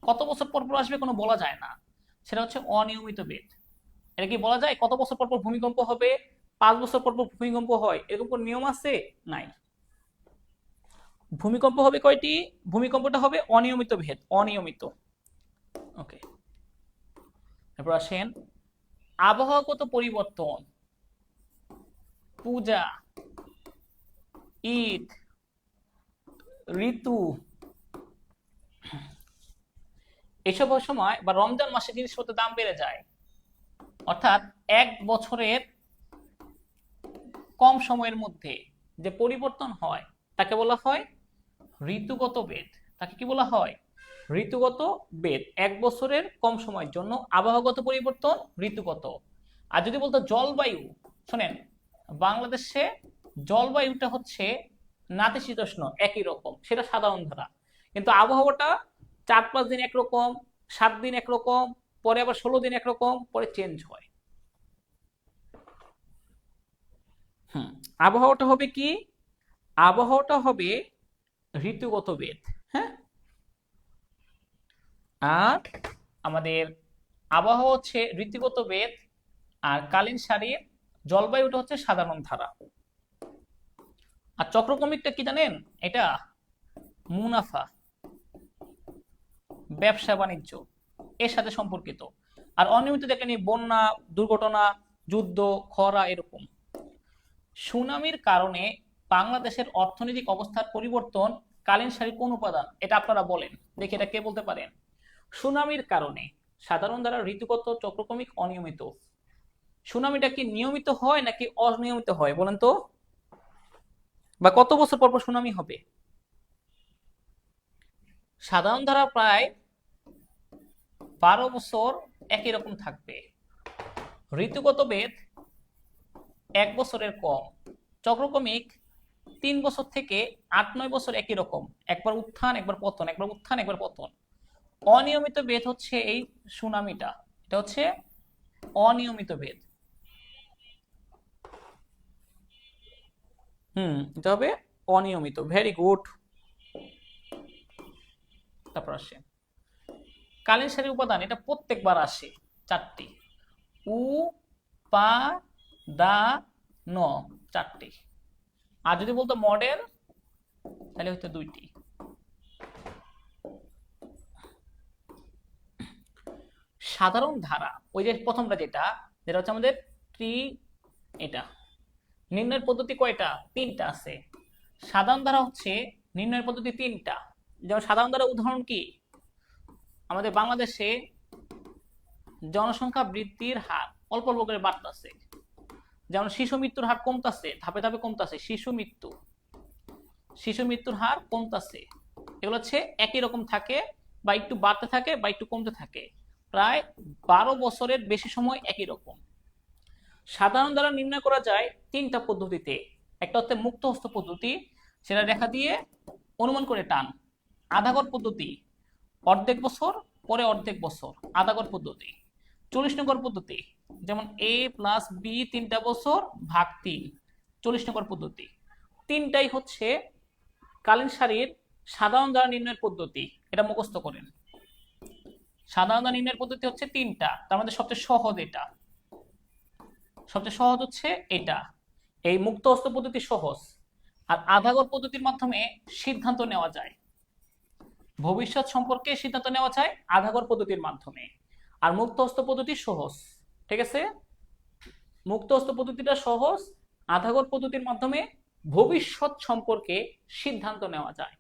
কত বছর পর পর আসবে কোনো বলা যায় না, সেটা হচ্ছে অনিয়মিত বেগ। এটা কি বলা যায় কত বছর পর পর ভূমিকম্প হবে? 5 বছর পর পর ভূমিকম্প হয়, এরকম কোন নিয়ম আছে? নাই। ভূমিকম্প হবে কয়টি? ভূমিকম্পটা হবে অনিয়মিত ভেদ, অনিয়মিত। ওকে, এরপর আসেন, আবহাওয়াগত পরিবর্তন, পূজা, ঈদ, ঋতু, এসব সময় বা রমজান মাসে জিনিসপত্রের দাম বেড়ে যায়। অর্থাৎ 1 বছরের কম সময়ের মধ্যে যে পরিবর্তন হয় তাকে বলা হয় ঋতুগত বেদ। তাকে কি বলা হয়? ঋতুগত বেদ। 1 বছরের কম সময়ের জন্য আবহাওয়াগত পরিবর্তন ঋতুগত। আর যদি বলতো জলবায়ু, শোনেন, বাংলাদেশে জলবায়ুটা হচ্ছে নাতিশীতোষ্ণ একই রকম, সেটা সাধারণ ধারা। কিন্তু আবহাওয়াটা 4-5 দিন একরকম, 7 দিন একরকম, পরে আবার 16 দিন একরকম, পরে চেঞ্জ হয়। আবহাওয়াটা হবে কি? আবহাওয়াটা হবে ঋতুগত বেদ। হ্যাঁ, আর আমাদের আবহাওয়া হচ্ছে ঋতুগত বেদ, আর কালীন সারির জলবায়ুটা হচ্ছে সাধারণ ধারা। আর চক্রক্রমিকটা কি জানেন? এটা মুনাফা, ব্যবসা বাণিজ্য এর সাথে সম্পর্কিত। আর অনিয়মিত দেখেনি বন্যা, দুর্ঘটনা, যুদ্ধ, খরা এরকম। সুনামির কারণে বাংলাদেশের অর্থনৈতিক অবস্থার পরিবর্তন কালীন সারির কোন উপাদান? এটা আপনারা বলেন দেখি, এটা কে বলতে পারেন? সুনামির কারণে সাধারণ দ্বারা ঋতুগত, চক্রক্রমিক, অনিয়মিত। সুনামিটা কি নিয়মিত হয় নাকি অনিয়মিত হয় বলেন তো? বা কত বছর পর পর সুনামি হবে? সাধারণ ধারা প্রায় 12 বছর একই রকম থাকবে। ঋতুগত ভেদ 1 বছরের কম। চক্রক্রমিক 3 বছর থেকে 8-9 বছর একই রকম, একবার উত্থান একবার পতন, একবার উত্থান একবার পতন। অনিয়মিত ভেদ হচ্ছে এই সুনামিটা, এটা হচ্ছে অনিয়মিত ভেদ। এটা হবে অনিয়মিত। Very good. তারপর আসে কালীন সারির উপাদান, এটা প্রত্যেকবার আসে 4টি। উ, পা, দা, ন, 4টি। আর যদি বলতো মডেল তাহলে হয়তো 2টি। সাধারণ ধারা ওই যে প্রথমটা যেটা যেটা হচ্ছে আমাদের ট্রি, এটা নির্ণয়ের পদ্ধতি কয়টা? 3টা আছে। সাধারণ ধারা হচ্ছে নির্ণয়ের পদ্ধতি 3টা। যেমন সাধারণ ধারা উদাহরণ কি? আমাদের বাংলাদেশে জনসংখ্যা বৃদ্ধির হার অল্প অল্প করে বাড়তেছে, যেমন শিশু মৃত্যুর হার কমতেছে, ধাপে ধাপে কমতেছে। শিশু মৃত্যুর হার কমতেছে। এগুলো হচ্ছে একই রকম থাকে, বা একটু বাড়তে থাকে বা একটু কমতে থাকে, প্রায় 12 বছরের বেশি সময় একই রকম। সাধারণ দ্বারা নির্ণয় করা যায় 3টা পদ্ধতিতে। একটা হচ্ছে মুক্ত হস্ত পদ্ধতি, সেটা রেখা দিয়ে অনুমান করে টান। আধা গড় পদ্ধতি, অর্ধেক বছর পরে অর্ধেক বছর, আধা গড় পদ্ধতি। 40 নম্বর পদ্ধতি, যেমন a প্লাস বি 3টা বছর ভাগ 3, 40 নম্বর পদ্ধতি। 3টাই হচ্ছে কালীন সারির সাধারণ দ্বারা নির্ণয়ের পদ্ধতি। এটা মুখস্থ করেন। সাধারণ দ্বারা নির্ণয়ের পদ্ধতি হচ্ছে 3টা, তার মধ্যে সবচেয়ে সহজ এটা, সবচেয়ে সহজ হচ্ছে এটা। এই মুক্ত হস্ত পদ্ধতি সহজ। আর আধা গড় পদ্ধতির মাধ্যমে সিদ্ধান্ত নেওয়া যায়, ভবিষ্যৎ সম্পর্কে সিদ্ধান্ত নেওয়া যায় আধা গড় পদ্ধতির মাধ্যমে। আর মুক্ত হস্ত পদ্ধতি সহজ, ঠিক আছে? মুক্ত হস্ত পদ্ধতিটা সহজ, আধা গড় পদ্ধতির মাধ্যমে ভবিষ্যৎ সম্পর্কে সিদ্ধান্ত নেওয়া যায়।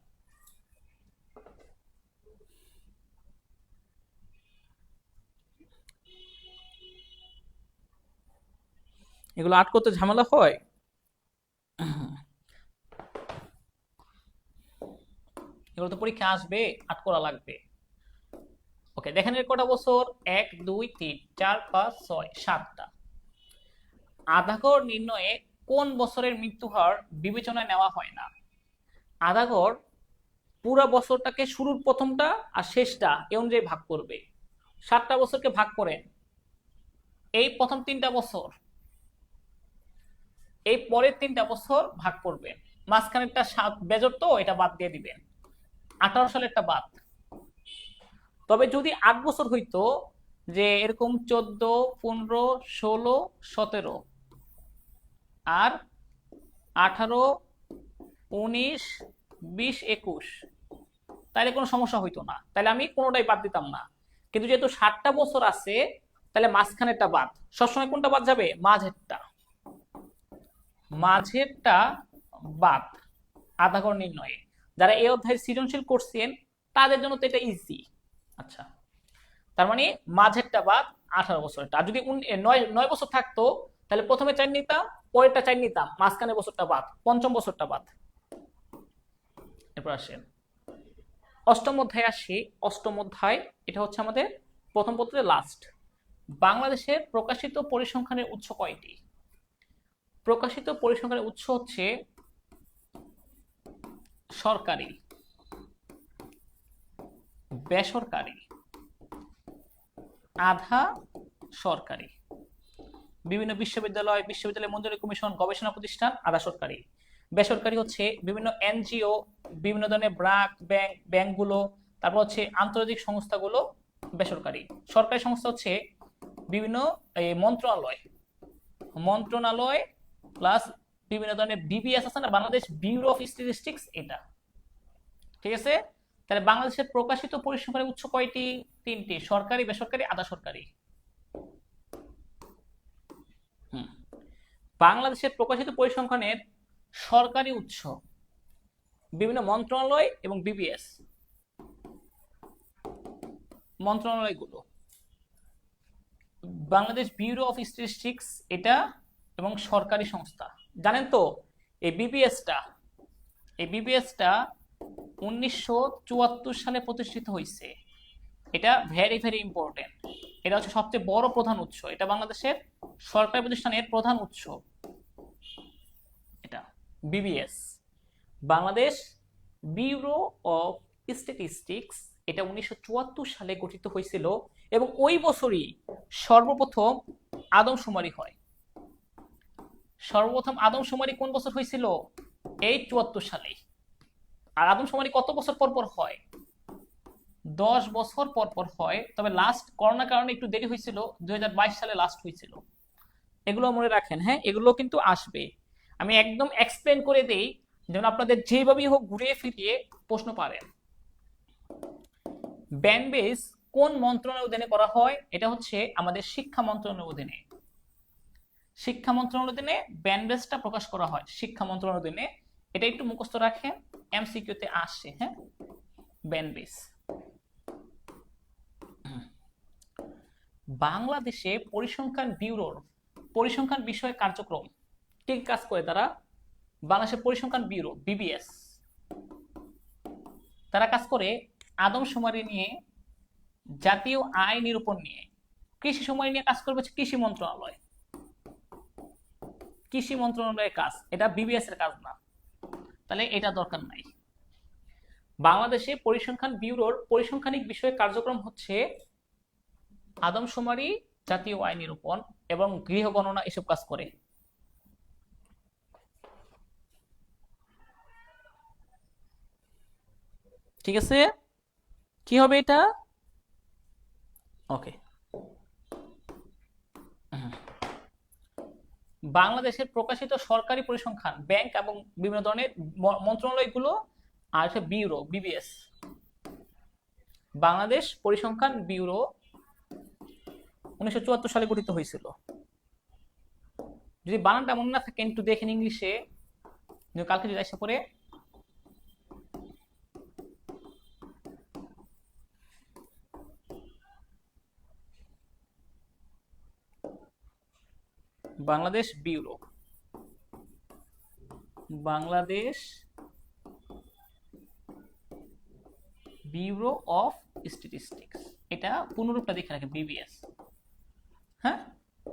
এগুলো আট করতে ঝামেলা হয়। এগুলো তো পরীক্ষা আসবে, আট করা লাগবে। ওকে, দেখেন এর কটা বছর? 1 2 3 4 5 6 7টা। আধা গড় নির্ণয়ে কোন বছরের মৃত্যু হার বিবেচনায় নেওয়া হয় না? আধা গড় পুরো বছরটাকে শুরুর প্রথমটা আর শেষটা এ অনুযায়ী ভাগ করবে। 7টা বছরকে ভাগ করেন, এই প্রথম 3টা বছর, এই পরের 3টা বছর ভাগ করবেন, মাঝখানেরটা বেজর তো এটা বাদ দিয়ে দিবেন, 18 সালেরটা বাদ। তবে যদি 8 বছর হইতো, যে এরকম 14 15 16 17 আর 18 19 20 21, তাহলে কোনো সমস্যা হইতো না, তাহলে আমি কোনোটাই বাদ দিতাম না। কিন্তু যেহেতু 7টা বছর আছে, তাহলে মাঝখানেরটা বাদ। সবসময় কোনটা বাদ যাবে? মাঝেরটা। মাঝেরটা বাদ আধা গড় নির্ণয়ে। যারা এই অধ্যায়ের সৃজনশীল করছেন তাদের জন্য তো এটা ইজি। আচ্ছা, তার মানে মাঝেরটা বাদ 18 বছরটা। আর যদি 9 বছর থাকতো, তাহলে প্রথমে 4 নিতাম, পরেরটা 4 নিতাম, মাঝখানে বছরটা বাদ, পঞ্চম বছরটা বাদ। এরপর আসেন অষ্টম অধ্যায় আসি। অষ্টম অধ্যায় এটা হচ্ছে আমাদের প্রথম পত্রের লাস্ট। বাংলাদেশের প্রকাশিত পরিসংখ্যানের উৎস কয়টি? প্রকাশিত পরিসংখ্যানের উৎস হচ্ছে সরকারি, বেসরকারি, আধা সরকারি। বিভিন্ন বিশ্ববিদ্যালয়, বিশ্ববিদ্যালয় মঞ্জুরি কমিশন, গবেষণা প্রতিষ্ঠান আধা সরকারি। বেসরকারি হচ্ছে বিভিন্ন এনজিও, বিভিন্ন ধরনের ব্র্যাক ব্যাংকগুলো, তারপর হচ্ছে আন্তর্জাতিক সংস্থাগুলো বেসরকারি। সরকারি সংস্থা হচ্ছে বিভিন্ন মন্ত্রণালয়, মন্ত্রণালয় প্লাস বিভিন্ন ধরনের বিবিএস আছে না, বাংলাদেশ ব্যুরো অফ স্ট্যাটিস্টিক্স, এটা। ঠিক আছে, তাহলে বাংলাদেশের প্রকাশিত পরিসংখ্যানের উৎস কয়টি? তিনটি, সরকারি, বেসরকারি, আধা সরকারি। বাংলাদেশের প্রকাশিত পরিসংখ্যানের সরকারি উৎস বিভিন্ন মন্ত্রণালয় এবং বিবিএস, মন্ত্রণালয়গুলো, বাংলাদেশ ব্যুরো অফ স্ট্যাটিস্টিক্স এটা, এবং সরকারি সংস্থা। জানেন তো এই বিবিএসটা, 1974 সালে প্রতিষ্ঠিত হয়েছে। এটা ভেরি ভেরি ইম্পর্টেন্ট। এটা হচ্ছে সবচেয়ে বড় প্রধান উৎস, এটা বাংলাদেশের সরকারি প্রতিষ্ঠানের প্রধান উৎস। এটা BBS, Bangladesh bureau of statistics. এটা 1974 সালে গঠিত হয়েছিল এবং ওই বছরই সর্বপ্রথম আদমশুমারি হয়। সর্বপ্রথম আদমশুমারি কোন বছর হয়েছিল? এই 74 সালে। আর আদমশুমারি কত বছর পর পর হয়? 10 বছর পর পর হয়, তবে লাস্ট করোনার কারণে একটু দেরি হয়েছিল, 2022 সালে লাস্ট হয়েছিল। এগুলো মনে রাখেন, হ্যাঁ, এগুলো কিন্তু আসবে। আমি একদম এক্সপ্লেন করে দেই যেন আপনাদের যেভাবেই হোক ঘুরিয়ে ফিরিয়ে প্রশ্ন পারেন। ব্যান্ড বেস কোন মন্ত্রণালয়ের অধীনে করা হয়? এটা হচ্ছে আমাদের শিক্ষা মন্ত্রণালয়ের অধীনে। শিক্ষা মন্ত্রণালয়ের অধীনে ব্যান্ড বেসটা প্রকাশ করা হয়, শিক্ষা মন্ত্রণালয়ের অধীনে। এটা একটু মুখস্থ রাখেন, এমসিকিউতে আসে। হ্যাঁ, ব্যান্ড বেস। বাংলাদেশে পরিসংখ্যান ব্যুরোর পরিসংখ্যান বিষয়ে কার্যক্রম কি কাজ করে তারা? বাংলাদেশের পরিসংখ্যান ব্যুরো বিবিএস, তারা কাজ করে আদমশুমারি নিয়ে, জাতীয় আয় নিরূপণ নিয়ে। কৃষি শুমারি নিয়ে কাজ করবে হচ্ছে কৃষি মন্ত্রণালয়, কৃষি মন্ত্রণালয়ের কাজ, এটা বিবিএস এর কাজ না। তাহলে এটা দরকার নাই। বাংলাদেশে পরিসংখ্যান ব্যুরোর পরিসংখ্যানিক বিষয়ে কার্যক্রম হচ্ছে আদমশুমারি, জাতীয় আয় নিরূপণ এবং গৃহ গণনা, এসব কাজ করে। ঠিক আছে, কি হবে এটা? ওকে। বাংলাদেশের প্রকাশিত সরকারি পরিসংখ্যান ব্যাংক এবং বিভিন্ন ধরনের মন্ত্রণালয়গুলো, আর হচ্ছে ব্যুরো বিবিএস। বাংলাদেশ পরিসংখ্যান ব্যুরো 1974 সালে গঠিত হয়েছিল। যদি বানানটা মনে না থাকে একটু দেখেন ইংলিশে, কালকে যদি আসা পরে। Bangladesh bureau, Bangladesh bureau of statistics, এটা পুনরূপটা দেখে রাখেন, বিবিএস। হ্যাঁ,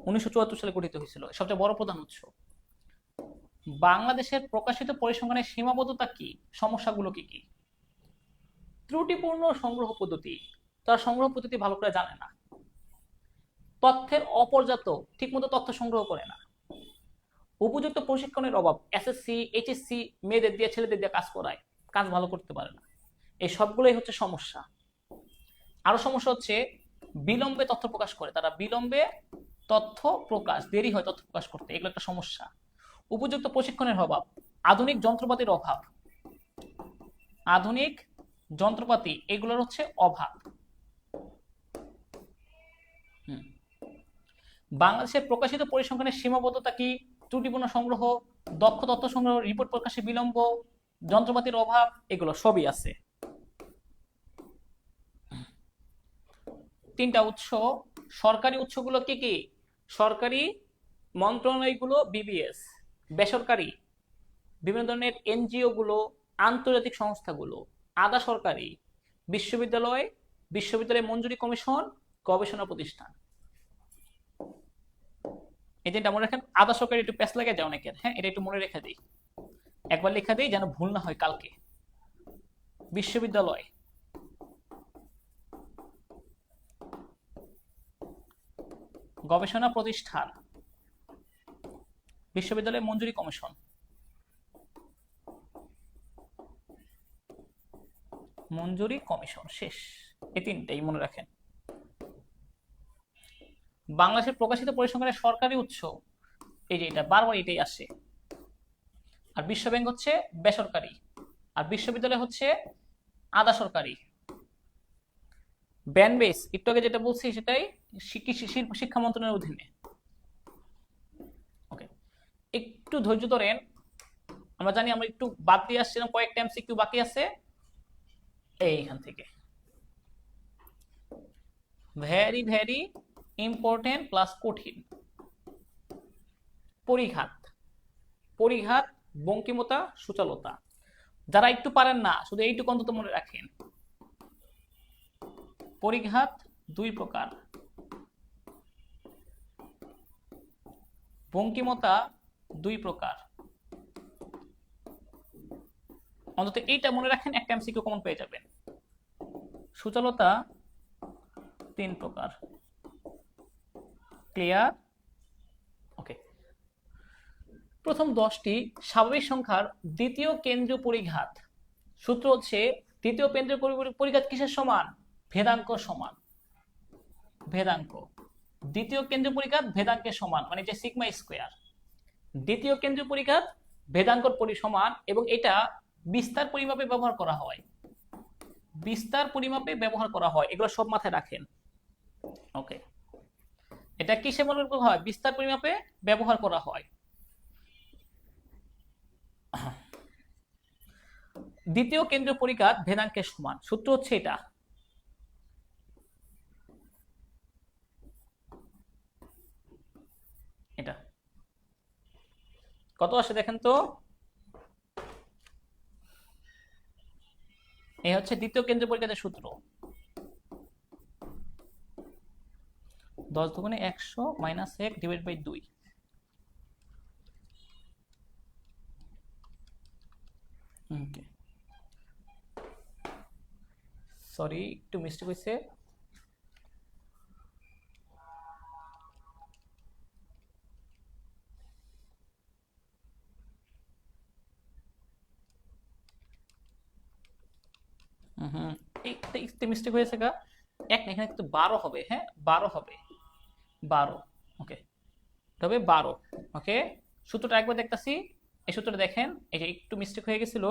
1974 সালে গঠিত হয়েছিল, সবচেয়ে বড় প্রধান উৎস। বাংলাদেশের প্রকাশিত পরিসংখ্যানের সীমাবদ্ধতা কি, সমস্যাগুলো কি কি? ত্রুটিপূর্ণ সংগ্রহ পদ্ধতি, তার সংগ্রহ পদ্ধতি ভালো করে জানে না। তথ্যের অপর্যাপ্ত, ঠিকমতো তথ্য সংগ্রহ করে না। উপযুক্ত প্রশিক্ষণের অভাব, এসএসসি এইচএসসি মেয়েদের দিয়ে ছেলেদের দিয়ে কাজ করায়, কাজ ভালো করতে পারে না। এই সবগুলোই হচ্ছে সমস্যা। আরো সমস্যা হচ্ছে বিলম্বে তথ্য প্রকাশ করে, তারা বিলম্বে তথ্য প্রকাশ, দেরি হয় তথ্য প্রকাশ করতে, এগুলো একটা সমস্যা। উপযুক্ত প্রশিক্ষণের অভাব, আধুনিক যন্ত্রপাতির অভাব, আধুনিক যন্ত্রপাতি এগুলোর হচ্ছে অভাব। বাংলাদেশের প্রকাশিত পরিসংখ্যানের সীমাবদ্ধতা কি? ত্রুটিপূর্ণ সংগ্রহ, দক্ষ তথ্য সংগ্রহ, রিপোর্ট প্রকাশে বিলম্ব, যন্ত্রপাতির অভাব, এগুলো সবই আছে। তিনটা উৎস, সরকারি উৎসগুলো কি কি? সরকারি মন্ত্রণালয়গুলো বিবিএস, বেসরকারি বিভিন্ন ধরনের এনজিও গুলো, আন্তর্জাতিক সংস্থাগুলো, আধা সরকারি বিশ্ববিদ্যালয়, বিশ্ববিদ্যালয় মঞ্জুরি কমিশন, গবেষণা প্রতিষ্ঠান। এই তিনটা মনে রাখেন। আধা সরকারি একটু প্যাচ লাগে যায় অনেকের, হ্যাঁ, এটা একটু মনে রেখে দিই, একবার লেখা দিই যেন ভুল না হয় কালকে। বিশ্ববিদ্যালয়, গবেষণা প্রতিষ্ঠান, বিশ্ববিদ্যালয় মঞ্জুরি কমিশন, মঞ্জুরি কমিশন, শেষ। এই তিনটাই মনে রাখেন। বাংলাদেশের প্রকাশিত পরিসংখ্যানের সরকারি উৎস, এই যে এটা বারবার এটাই আসে। আর বিশ্ব ব্যাংক হচ্ছে বেসরকারি, আর বিশ্ববিদ্যালয় হচ্ছে আধা সরকারি। ব্যানবেস একটু আগে যেটা বলছি সেটাই শিক্ষা মন্ত্রণালয়ের অধীনে। ওকে, একটু ধৈর্য ধরেন, আমরা জানি আমরা একটু বাদ দিয়ে আসছিলাম, কয়েকটা এমসিকিউ বাকি আছে এইখান থেকে। ভেরি ভেরি ইম্পর্টেন্ট প্লাস কঠিন। পরিঘাত, পরিঘাত, বঙ্কিমতা, সূচালতা। যারা একটু পারেন না শুধু এইটুকু অন্তত মনে রাখেন। পরিঘাত দুই প্রকার, বঙ্কিমতা দুই প্রকার। অন্তত এইটা মনে রাখেন, একটা এমসিকিউ কমন পেয়ে যাবেন। সূচালতা তিন প্রকার। ক্লিয়ার? ওকে, প্রথম 10টি স্বাভাবিক সংখ্যার দ্বিতীয় কেন্দ্রীয় পরিঘাত। সূত্র হচ্ছে দ্বিতীয় কেন্দ্রীয় পরিঘাত কিসের সমান? ভেদাঙ্ক সমান। ভেদাঙ্ক, দ্বিতীয় কেন্দ্রীয় পরিঘাত ভেদাঙ্কের সমান, মানে যে সিগমা স্কয়ার। দ্বিতীয় কেন্দ্রীয় পরিঘাত ভেদাঙ্কর সমান, এবং এটা বিস্তার পরিমাপে ব্যবহার করা হয়। বিস্তার পরিমাপে ব্যবহার করা হয়, এগুলো সব মাথায় রাখেন। ওকে, এটা কিসে ব্যবহার করা হয়? বিস্তার পরিমাপে ব্যবহার করা হয়। দ্বিতীয় কেন্দ্রীয় পরিঘাত ভেদাঙ্কের সমান, সূত্র হচ্ছে এটা। এটা কত আসে দেখেন তো? এই হচ্ছে দ্বিতীয় কেন্দ্রীয় পরিঘাতের সূত্র। 10 দুগুণে 100 minus 1 divide by 2। Okay, sorry একটু মিস্টেক হয়েছে। একটু মিস্টেক হয়েছে গা। এক না, এখানে কিন্তু 12 হবে। হ্যাঁ, 12 হবে, 12। ওকে, তবে 12। ওকে, সূত্রটা একবার দেখতেছি। এই সূত্রটা দেখেন, এই যে একটু মিস্টেক হয়ে গেছিল।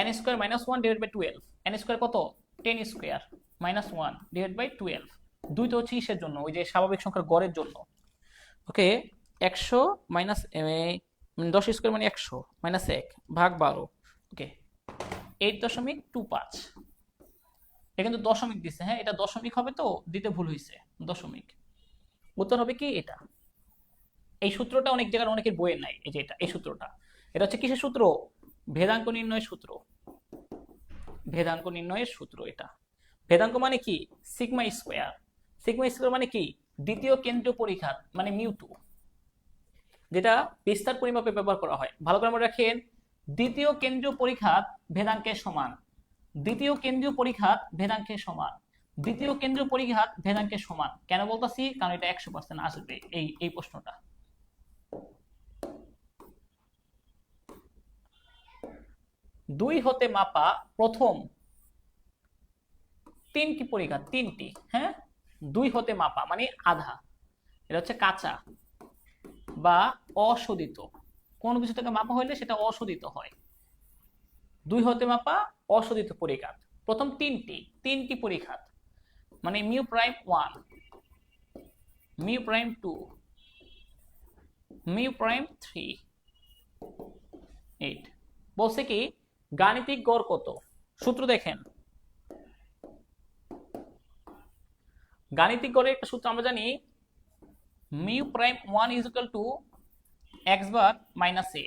n square minus 1 divide by 12। n square কত? 10 স্কয়ার মাইনাস 1 ডিভাইড বাই 12। দুই তো হচ্ছে ইসের জন্য, ওই যে স্বাভাবিক সংখ্যার গড়ের জন্য। ওকে, 100 মাইনাস 10 স্কয়ার মানে 100 মাইনাস 1 ভাগ 12। ওকে, 8.25। এটা কিন্তু দশমিক দিছে। হ্যাঁ, এটা দশমিক হবে তো, দিতে ভুল হয়েছে, দশমিক। উত্তর হবে কি এটা। এই সূত্রটা অনেক জায়গায় অনেকের বইয়ের নাই। এই যে এটা, এই সূত্রটা, এটা হচ্ছে কিসের সূত্র? ভেদাঙ্ক নির্ণয়ের সূত্র। ভেদাঙ্ক নির্ণয়ের সূত্র এটা। ভেদাঙ্ক মানে কি? Sigma square. সিগমা স্কয়ার মানে কি? দ্বিতীয় কেন্দ্রীয় পরিঘাত, মানে মিউ2, যেটা বিস্তার পরিমাপে ব্যবহার করা হয়। ভালো করে মনে রাখেন, দ্বিতীয় কেন্দ্রীয় পরিঘাত ভেদাঙ্কের সমান। দ্বিতীয় কেন্দ্রীয় পরিঘাত ভেদাঙ্কের সমান। দ্বিতীয় কেন্দ্রীয় পরিঘাত ভেদাঙ্কের সমান কেন বলতেছি? কারণ এটা 100% আসবে এই প্রশ্নটা। দুই হতে মাপা প্রথম 3টি পরিঘাত, 3টি। হ্যাঁ, দুই হতে মাপা মানে আধা, এটা হচ্ছে কাঁচা বা অশোধিত। কোনো কিছু থেকে মাপা হইলে সেটা অশোধিত হয়। দুই হতে মাপা অশোধিত পরিঘাত, প্রথম 3টি পরিঘাত, মানে mu prime 1, mu prime 2, mu prime 3, 8। বলছে কি গাণিতিক গড় কত? সূত্র দেখেন, গাণিতিক গড়ের একটা সূত্র আমরা জানি, mu prime 1 is equal to x bar minus a.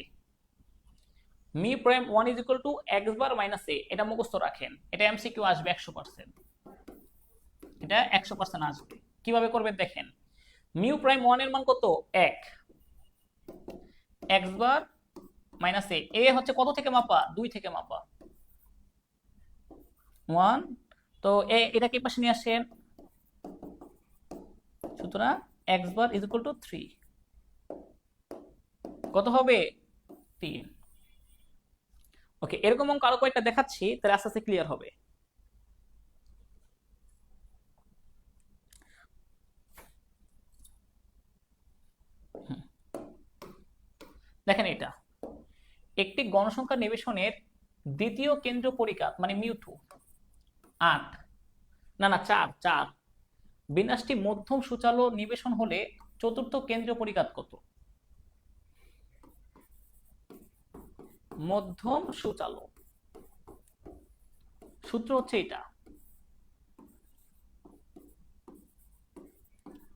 Mu prime 1 is equal to x bar minus a, এটা মুখস্থ রাখেন। এটা এমসিকিউ আসবে 100%। এটা 100% আসবে। কিভাবে করবেন দেখেন, মিউ প্রাইম 1 এর মান কত? 1। এক্স বার মাইনাস এ, এ হচ্ছে কত থেকে মাপা? 2 থেকে মাপা, 1। তো এটাকে এই পাশে নিয়ে আসেন, সুতরাং x bar is equal two 3। কত হবে? 3। ওকে, এরকম অঙ্ক আরো কয়েকটা দেখাচ্ছি, তাহলে আস্তে আস্তে ক্লিয়ার হবে। দেখেন এটা একটি গণসংখ্যা নিবেশনের দ্বিতীয় কেন্দ্র পরিঘাত মানে মিউ2 8, না 4 বিন্যাসটি মধ্যম সূচালো নিবেশন হলে চতুর্থ কেন্দ্র পরিঘাত কত? মধ্যম সূচালো সূত্র হচ্ছে এটা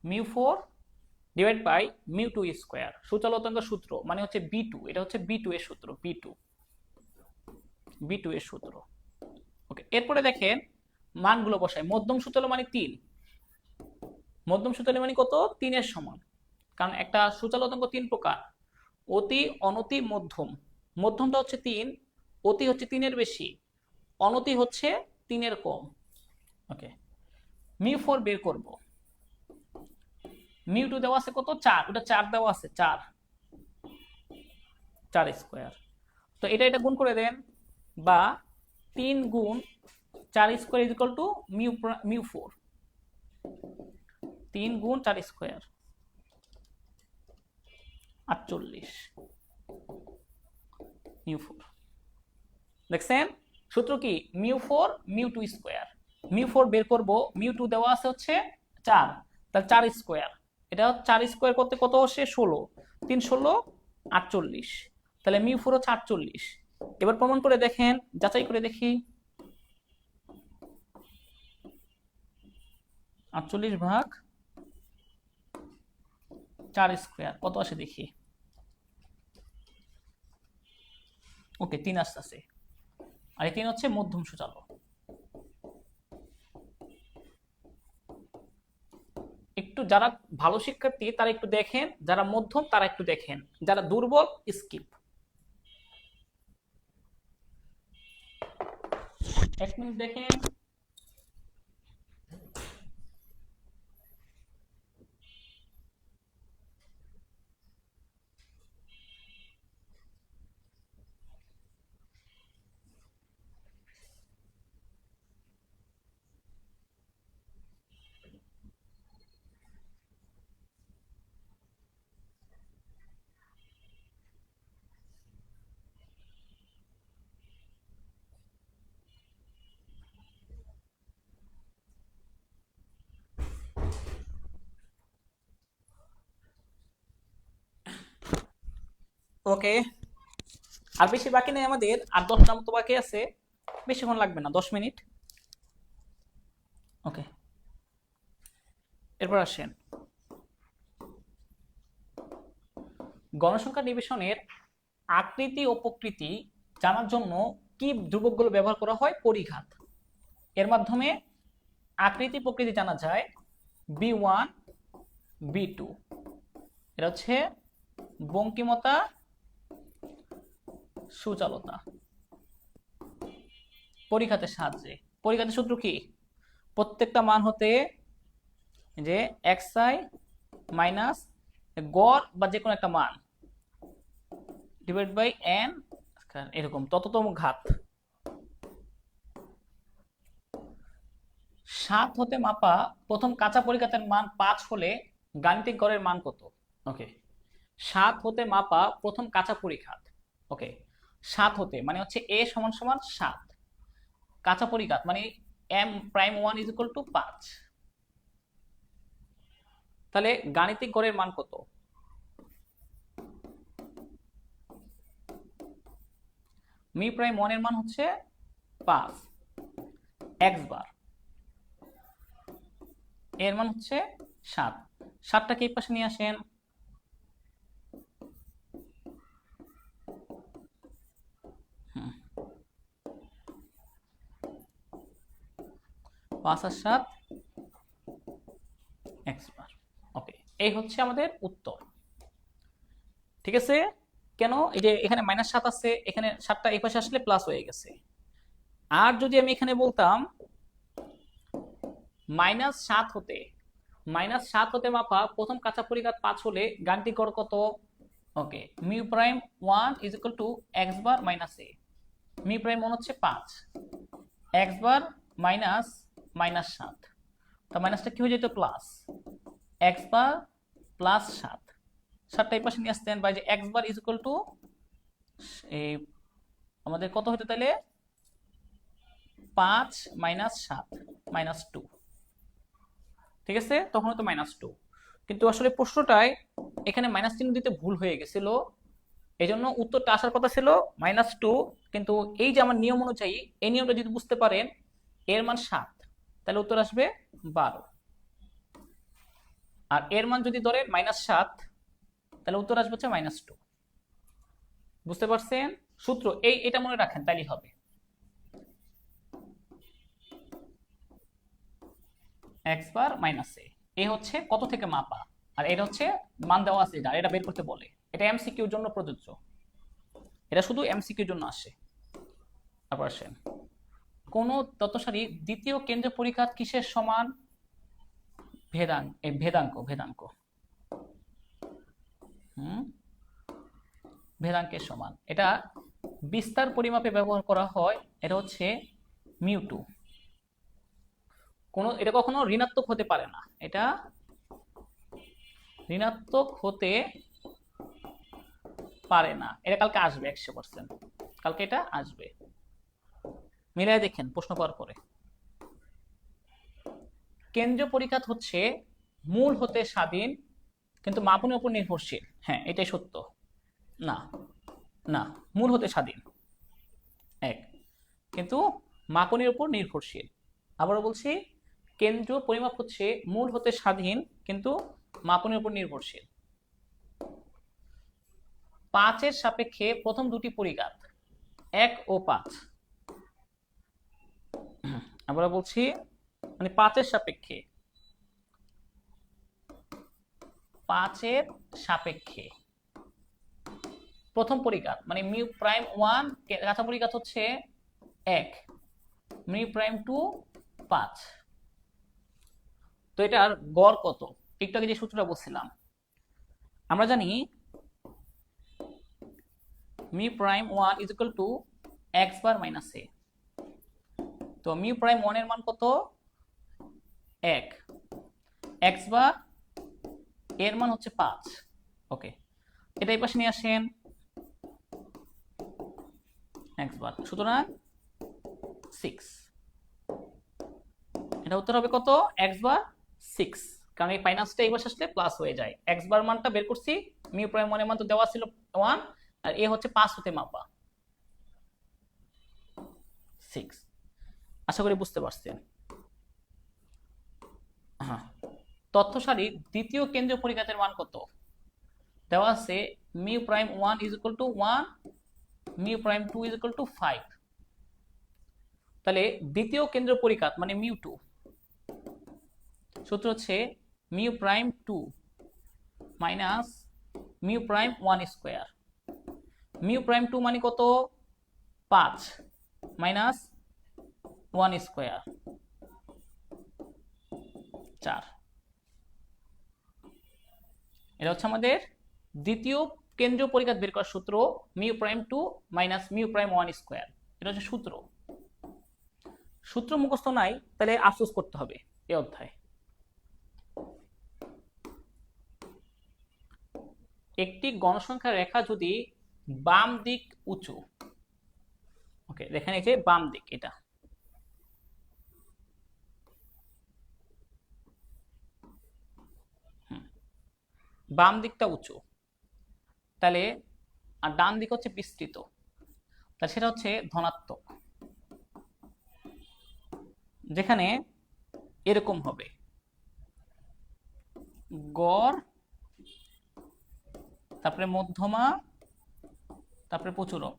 মিউ4 ডিভাইড বাই মিউ2 স্কয়ার। সূচালোতঙ্ক সূত্র মানে হচ্ছে B2, এটা হচ্ছে B2 এর সূত্র, B2 এর সূত্র। ওকে, এরপরে দেখেন মানগুলো বসাই। মধ্যম সূচালো মানে 3, মধ্যম সূচালো মানে কত? 3 এর সমান। কারণ একটা সূচালোতঙ্ক 3 প্রকার, অতি, অনতি, মধ্যম। মধ্যমটা হচ্ছে 3, অতি হচ্ছে 3 এর বেশি, অনতি হচ্ছে 3 এর কম। ওকে, মিউ4 বের করব। মিউ2 দেওয়া আছে কত? 4, ওটা 4 দেওয়া আছে, 4 স্কয়ার। তো এটা গুণ করে দেন, বা 3 গুণ 4 স্কয়ার ইজ ইকুয়াল টু মিউ4। 3 গুণ 4 স্কয়ার 48 মিউ4। দেখছেন সূত্র কি? মিউ4 মিউ2 স্কয়ার। মিউ4 বের করব, মিউ2 দেওয়া আছে হচ্ছে 4, তাহলে 4 স্কয়ার। এটা 4 স্কয়ার করতে কত আসে? 16, 3 16 48, তাহলে মিউ4 হচ্ছে 48। এবার প্রমাণ করে দেখেন, যাচাই করে দেখি। 48 ভাগ 4 স্কয়ার কত আসে দেখি। ওকে, 3 আসতেছে, আর এই 3 হচ্ছে মধ্যম সূচালো। একটু যারা ভালো শিক্ষার্থী তারা একটু দেখেন, যারা মধ্যম তারা একটু দেখেন, যারা দুর্বল স্কিপ। 1 মিনিট দেখেন। ওকে, আর বেশি বাকি নেই আমাদের, আর 10টা মতো বাকি আছে, বেশিক্ষণ লাগবে না, 10 মিনিট। ওকে, এরপর আসেন গণসংখ্যা নিবেশনের আকৃতি ও প্রকৃতি জানার জন্য কি ধ্রুবকগুলো ব্যবহার করা হয়? পরিঘাত। এর মাধ্যমে আকৃতি প্রকৃতি জানা যায়। B1 B2 এটা হচ্ছে বঙ্কিমতা সুচালতা পরিঘাতের সাহায্যে। পরিঘাতের সূত্র কি? প্রত্যেকটা মান হতে যে xi মাইনাস গড় বা যে কোনো একটা মান ডিভাইড বাই n এরকম তততম ঘাত 7 হতে মাপা প্রথম কাঁচা পরিঘাতের মান 5 হলে গাণিতিক গড়ের মান কত? ওকে, 7 হতে মাপা প্রথম কাঁচা পরিঘাত। ওকে, 7 হতে মানে হচ্ছে a সমান সমান 7, কাঁচা পরিঘাত মানে m prime 1 is equal two 5। তাহলে গাণিতিক গড়ের মান কত? মি প্রাইম 1 এর মান হচ্ছে 5, x বার এর মান হচ্ছে 7। 7টাকে এই পাশে নিয়ে আসেন, 5 আর 7 x বার। ওকে, এই হচ্ছে আমাদের উত্তর। ঠিক আছে, কেন? এই যে এখানে -7 আছে, এখানে 7টা এই পাশে আসলে প্লাস হয়ে গেছে। আর যদি আমি এখানে বলতাম -7 হতে মাপা প্রথম কাঁচা পরিঘাত 5 হলে গাণিতিক গড় কত? Okay, mu prime 1 is equal to x bar minus a। Mu prime 1 হচ্ছে 5, x বার মাইনাস -7, তা মাইনাসটা কি হয়ে যেত? প্লাস, x বার প্লাস 7, 7টা এই পাশে নিয়ে আসতেন, বা যে x bar is equal two এই আমাদের কত হতো তাহলে 5 মাইনাস 7 মাইনাস 2, ঠিক আছে, তখন হতো -2। কিন্তু আসলে প্রশ্নটায় এখানে মাইনাস চিহ্ন দিতে ভুল হয়ে গেছিল, এই জন্য উত্তরটা আসার কথা ছিল -2, কিন্তু এই যে আমার নিয়ম অনুযায়ী এই নিয়মটা যদি বুঝতে পারেন এর মান 7, তাহলে উত্তর আসবে 12। আর এর মান যদি ধরেন -7, তাহলে উত্তর আসবে হচ্ছে -2। বুঝতে পারছেন সূত্র? এটা মনে রাখেন, তাইলেই হবে। এক্স বার মাইনাস এ হচ্ছে কত থেকে মাপা, আর এটা হচ্ছে মান দেওয়া আছে, এটা বের করতে বলে। এটা এমসিকিউর জন্য প্রযোজ্য, এটা শুধু এমসিকিউর জন্য আসে। তারপর আসেন, কোন তথ্য সারি দ্বিতীয় কেন্দ্রীয় পরিখাত কিসের সমান? ভেদাঙ্ক ভেদাঙ্কের সমান। এটা বিস্তার পরিমাপে ব্যবহার করা হয়, এটা হচ্ছে মিউ2। এটা কখনো ঋণাত্মক হতে পারে না, এটা ঋণাত্মক হতে পারে না। এটা কালকে আসবে 100%, কালকে এটা আসবে, মিলাই দেখেন প্রশ্ন পাওয়ার পরে। কেন্দ্রীয় পরিখাত হচ্ছে মূল হতে স্বাধীন কিন্তু মাপনের উপর নির্ভরশীল। হ্যাঁ, এটাই সত্য। না না, মূল হতে স্বাধীন এক, কিন্তু মাপনের উপর নির্ভরশীল। আবারও বলছি, কেন্দ্রীয় পরিমাপ হচ্ছে মূল হতে স্বাধীন কিন্তু মাপনের উপর নির্ভরশীল। 5-এর সাপেক্ষে প্রথম দুটি পরিঘাত 1 ও 5। আমরা বলছি মানে 5-এর সাপেক্ষে, 5-এর সাপেক্ষে প্রথম পরিঘাত মানে মিউ প্রাইম 1 কাঁচা পরিঘাত হচ্ছে 1, মিউ প্রাইম 2 5। তো এটার গড় কত? একটু আগে যে সূত্রটা বলছিলাম, আমরা জানি mu prime 1 is equal to x bar minus a. তো মিউ প্রাইম 1 এর মান কত? 1, এক্স বার এর মান হচ্ছে 5। ওকে, এটা এই পাশে নিয়ে আসেন, এক্স বার, সুতরাং 6। এটা উত্তর হবে কত? এক্স বার 6, কারণ এই মাইনাসটা এই পাশে আসলে প্লাস হয়ে যায়। এক্স বার মানটা বের করছি, মিউ প্রাইম 1 এর মান তো দেওয়া ছিল 1, আর এ হচ্ছে 5 হতে মাপা 6। আশা করি বুঝতে পারছেন। হ্যাঁ, তথ্য সারির দ্বিতীয় কেন্দ্রীয় পরিঘাতের মান কত? দেওয়া আছে mu prime 1 is equal two 1, mu prime 2 is equal two 5। তাহলে দ্বিতীয় কেন্দ্রীয় পরিঘাত মানে মিউ2, সূত্র হচ্ছে mu prime 2 minus mu prime 1 square. Mu prime 2 মানে কত? 5 মাইনাস 1 স্কয়ার 4। এটা হচ্ছে আমাদের দ্বিতীয় কেন্দ্রীয় পরিঘাত বের করার সূত্র, mu prime 2 minus mu prime 1 square. এটা হচ্ছে সূত্র। সূত্র মুখস্থ নাই তাহলে আফসোস করতে হবে এই অধ্যায়। একটি গণসংখ্যার রেখা যদি বাম দিক উঁচু, ওকে দেখেন এই যে বাম দিক, এটা বাম দিকটা উঁচু, তাহলে আর ডান দিক হচ্ছে বিস্তৃত, তাহলে সেটা হচ্ছে ধনাত্মক। যেখানে এরকম হবে গড়, তারপরে মধ্যমা, তারপরে প্রচুরক।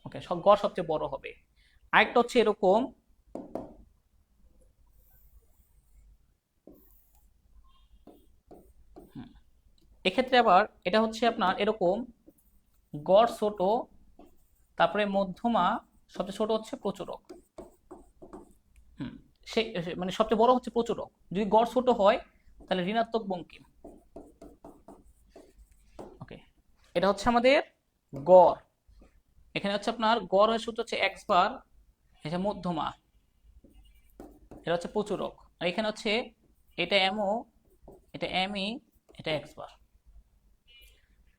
ওকে, সব গড় সবচেয়ে বড় হবে। আরেকটা হচ্ছে এরকম, এক্ষেত্রে আবার এটা হচ্ছে আপনার এরকম গড় ছোট, তারপরে মধ্যমা, সবচেয়ে ছোট হচ্ছে প্রচুরক। মানে সবচেয়ে বড় হচ্ছে প্রচুরক। যদি গড় ছোট হয় তাহলে ঋণাত্মক বঙ্কিম। ওকে, এটা হচ্ছে আমাদের গড়। এখানে হচ্ছে আপনার গড়ের সূত্র হচ্ছে এক্স বার, এটা মধ্যমা, এটা হচ্ছে প্রচুরক, আর এখানে হচ্ছে এটা এমও, এটা এমই, এটা এক্স বার।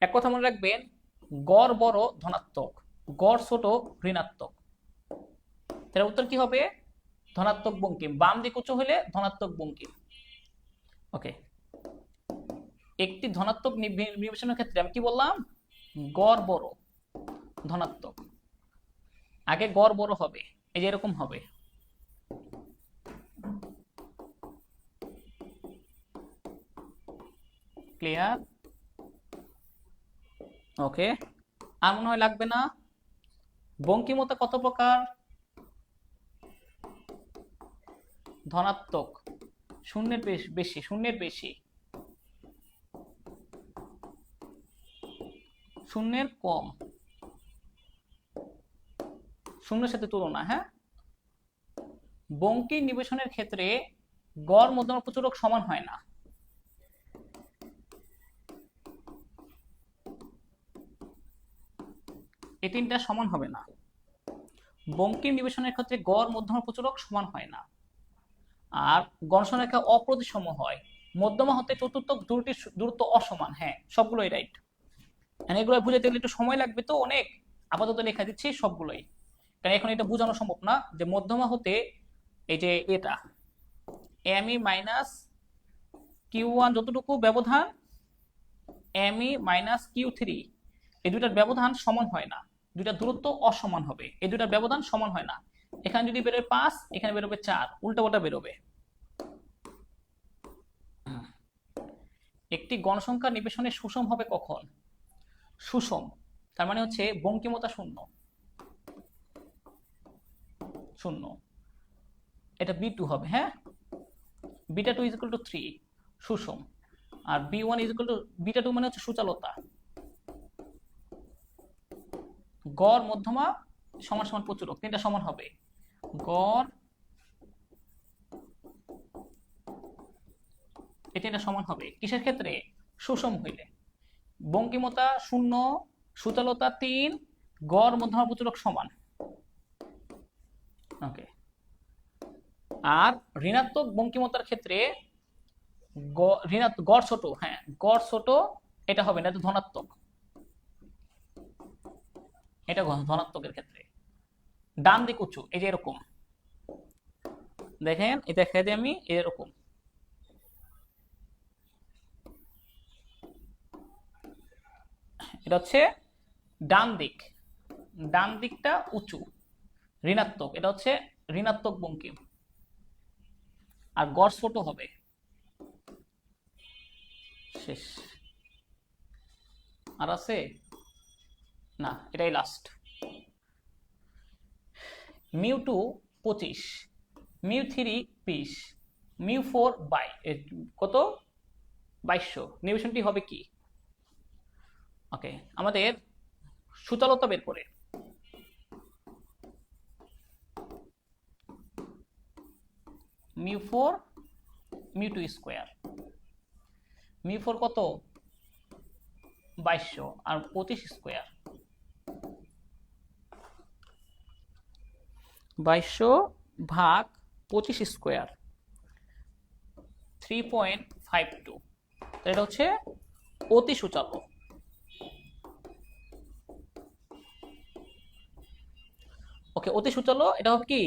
এক কথা মনে রাখবেন, গড় বড় ধনাত্মক, গড় ছোট ঋণাত্মক। তাহলে উত্তর কি হবে? ধনাত্মক বঙ্কিম। বাম দিক উঁচু হলে ধনাত্মক বঙ্কিম। ওকে, একটি ধনাত্মক নির্বাচনের ক্ষেত্রে আমি কি বললাম? গড় বড় ধনাত্মক, আগে গড় বড় হবে, এই যে এরকম হবে। ক্লিয়ার? ওকে, আর মনে হয় লাগবে না। বঙ্কিমতা কত প্রকার? ধনাত্মক, শূন্যের বেশি, শূন্যের বেশি, শূন্যের কম, শূন্যের সাথে তুলনা। হ্যাঁ, বঙ্কিম নিবেশনের ক্ষেত্রে গড় মধ্যমা প্রচুরক সমান হয় না। এই তিনটা সমান হবে না। বঙ্কিম নিবেশনের ক্ষেত্রে গড় মধ্যমা প্রচুরক সমান হয় না, আর গণসংখ্যা অপ্রতিসম হয়। মধ্যমা হতে চতুর্থক দূরত্ব অসমান। হ্যাঁ, সবগুলোই রাইট। এগুলো বুঝাতে গেলে একটু সময় লাগবে, তো অনেক। আপাতত লেখা দিচ্ছি সবগুলোই, কারণ এখন এটা বোঝানো সম্ভব না যে মধ্যমা হতে এই যে এটা এমই মাইনাস কিউ1 যতটুকু ব্যবধান, এমই মাইনাস কিউ3, এই দুইটার ব্যবধান সমান হয় না, দুইটা দূরত্ব অসমান হবে, এই দুইটার ব্যবধান সমান হয় না। এখানে যদি বেরোবে 5, এখানে বেরোবে 4, উল্টাপাল্টা বেরোবে। একটি গণসংখ্যা নিবেশনে সুষম হবে কখন? সুষম তার মানে হচ্ছে বঙ্কিমতা শূন্য, শূন্য, এটা B2 হবে। হ্যাঁ, β2 = 3 সুষম, আর B1 = β2 মানে হচ্ছে সুচালতা। গড় মধ্যমা সমান সমান প্রচুরক, তিনটা সমান হবে। গড় এই তিনটা সমান হবে কিসের ক্ষেত্রে? সুষম হইলে। বঙ্কিমতা 0, সুচালতা 3, গড় মধ্যমা প্রচুরক সমান। ওকে, আর ঋণাত্মক বঙ্কিমতার ক্ষেত্রে গড় ছোট। হ্যাঁ, গড় ছোট, এটা হবে না, এটা ধনাত্মক, এটা ধনাত্মকের ক্ষেত্রে। ডান দিক উঁচু, এই যে এরকম দেখেন, এটা দেখাই দিই আমি, এরকম। এটা হচ্ছে ডান দিক, ডান দিকটা উঁচু ঋণাত্মক, এটা হচ্ছে ঋণাত্মক বঙ্কিম, আর গড় ছোট হবে। শেষ। আর আছে না, এটাই লাস্ট। μ2 25, μ3 20, μ4 কত 2200। নিবেশনটি হবে কি? ওকে, আমাদের সুচালতা বের করে μ4 μ2 স্কয়ার, μ4 কত 2200 আর 25 স্কয়ার, 2200 ভাগ 25 স্কয়ার 3.52। এটা হচ্ছে অতি সুচালক। ওকে, অতি সুচালক, এটা হবে কি?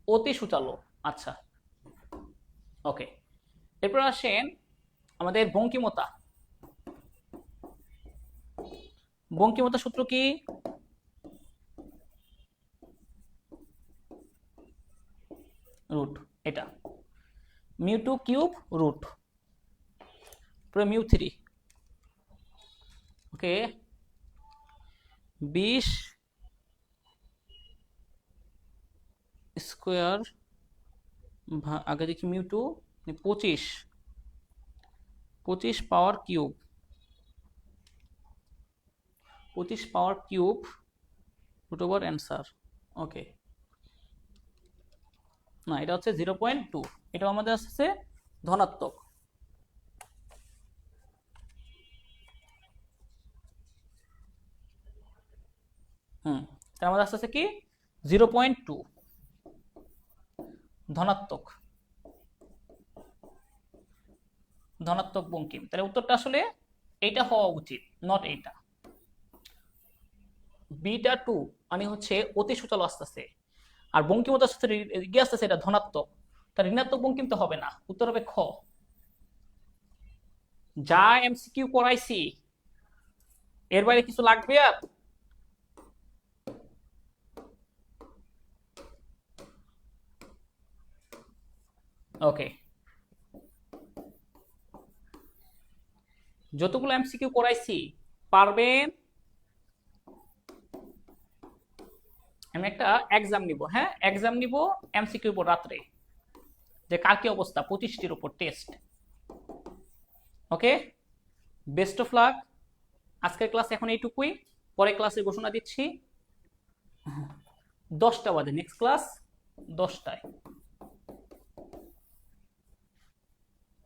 অতি সুচালক। আচ্ছা, ওকে, এরপর আসেন আমাদের বঙ্কিমতা। বঙ্কিমতা সূত্র কি? রুট, এটা μ2 কিউব রুট পুরো μ3। ওকে, 20 স্কয়ার আগে দেখি μ2 25 power cube, 25 power cube root over answer. Okay, না, এটা হচ্ছে 0.2, এটা আমাদের আসছে ধনাত্মক। তার আমাদের আসছে কি 0.2 ধনাত্মক, ধনাত্মক বঙ্কিম। তাহলে উত্তরটা আসলে এইটা হওয়া উচিত, নট এইটা। β2 মানে হচ্ছে অতি সূচালো আসতেছে, আর বঙ্কিমতার সাথে গিয়ে আসতেছে এটা ধনাত্মক, তার ঋণাত্মক বঙ্কিম তো হবে না, উত্তর হবে খ। যা এমসিকিউ করাইছি এর বাইরে কিছু লাগবে আর? ওকে, যতগুলো এমসিকিউ করাইছি পারবেন। আমি একটা এক্সাম নিব, হ্যাঁ এক্সাম নিব এমসিকিউ উপর রাত্রে, যে কার কি অবস্থা 25টির উপর test. Okay, best of luck. আজকের ক্লাস এখন এইটুকুই, পরে ক্লাসে ঘোষণা দিচ্ছি 10টা বাজে, নেক্সট ক্লাস 10টায়।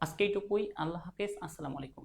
আজকে এইটুকুই, আল্লাহ হাফেজ, আসসালামু আলাইকুম।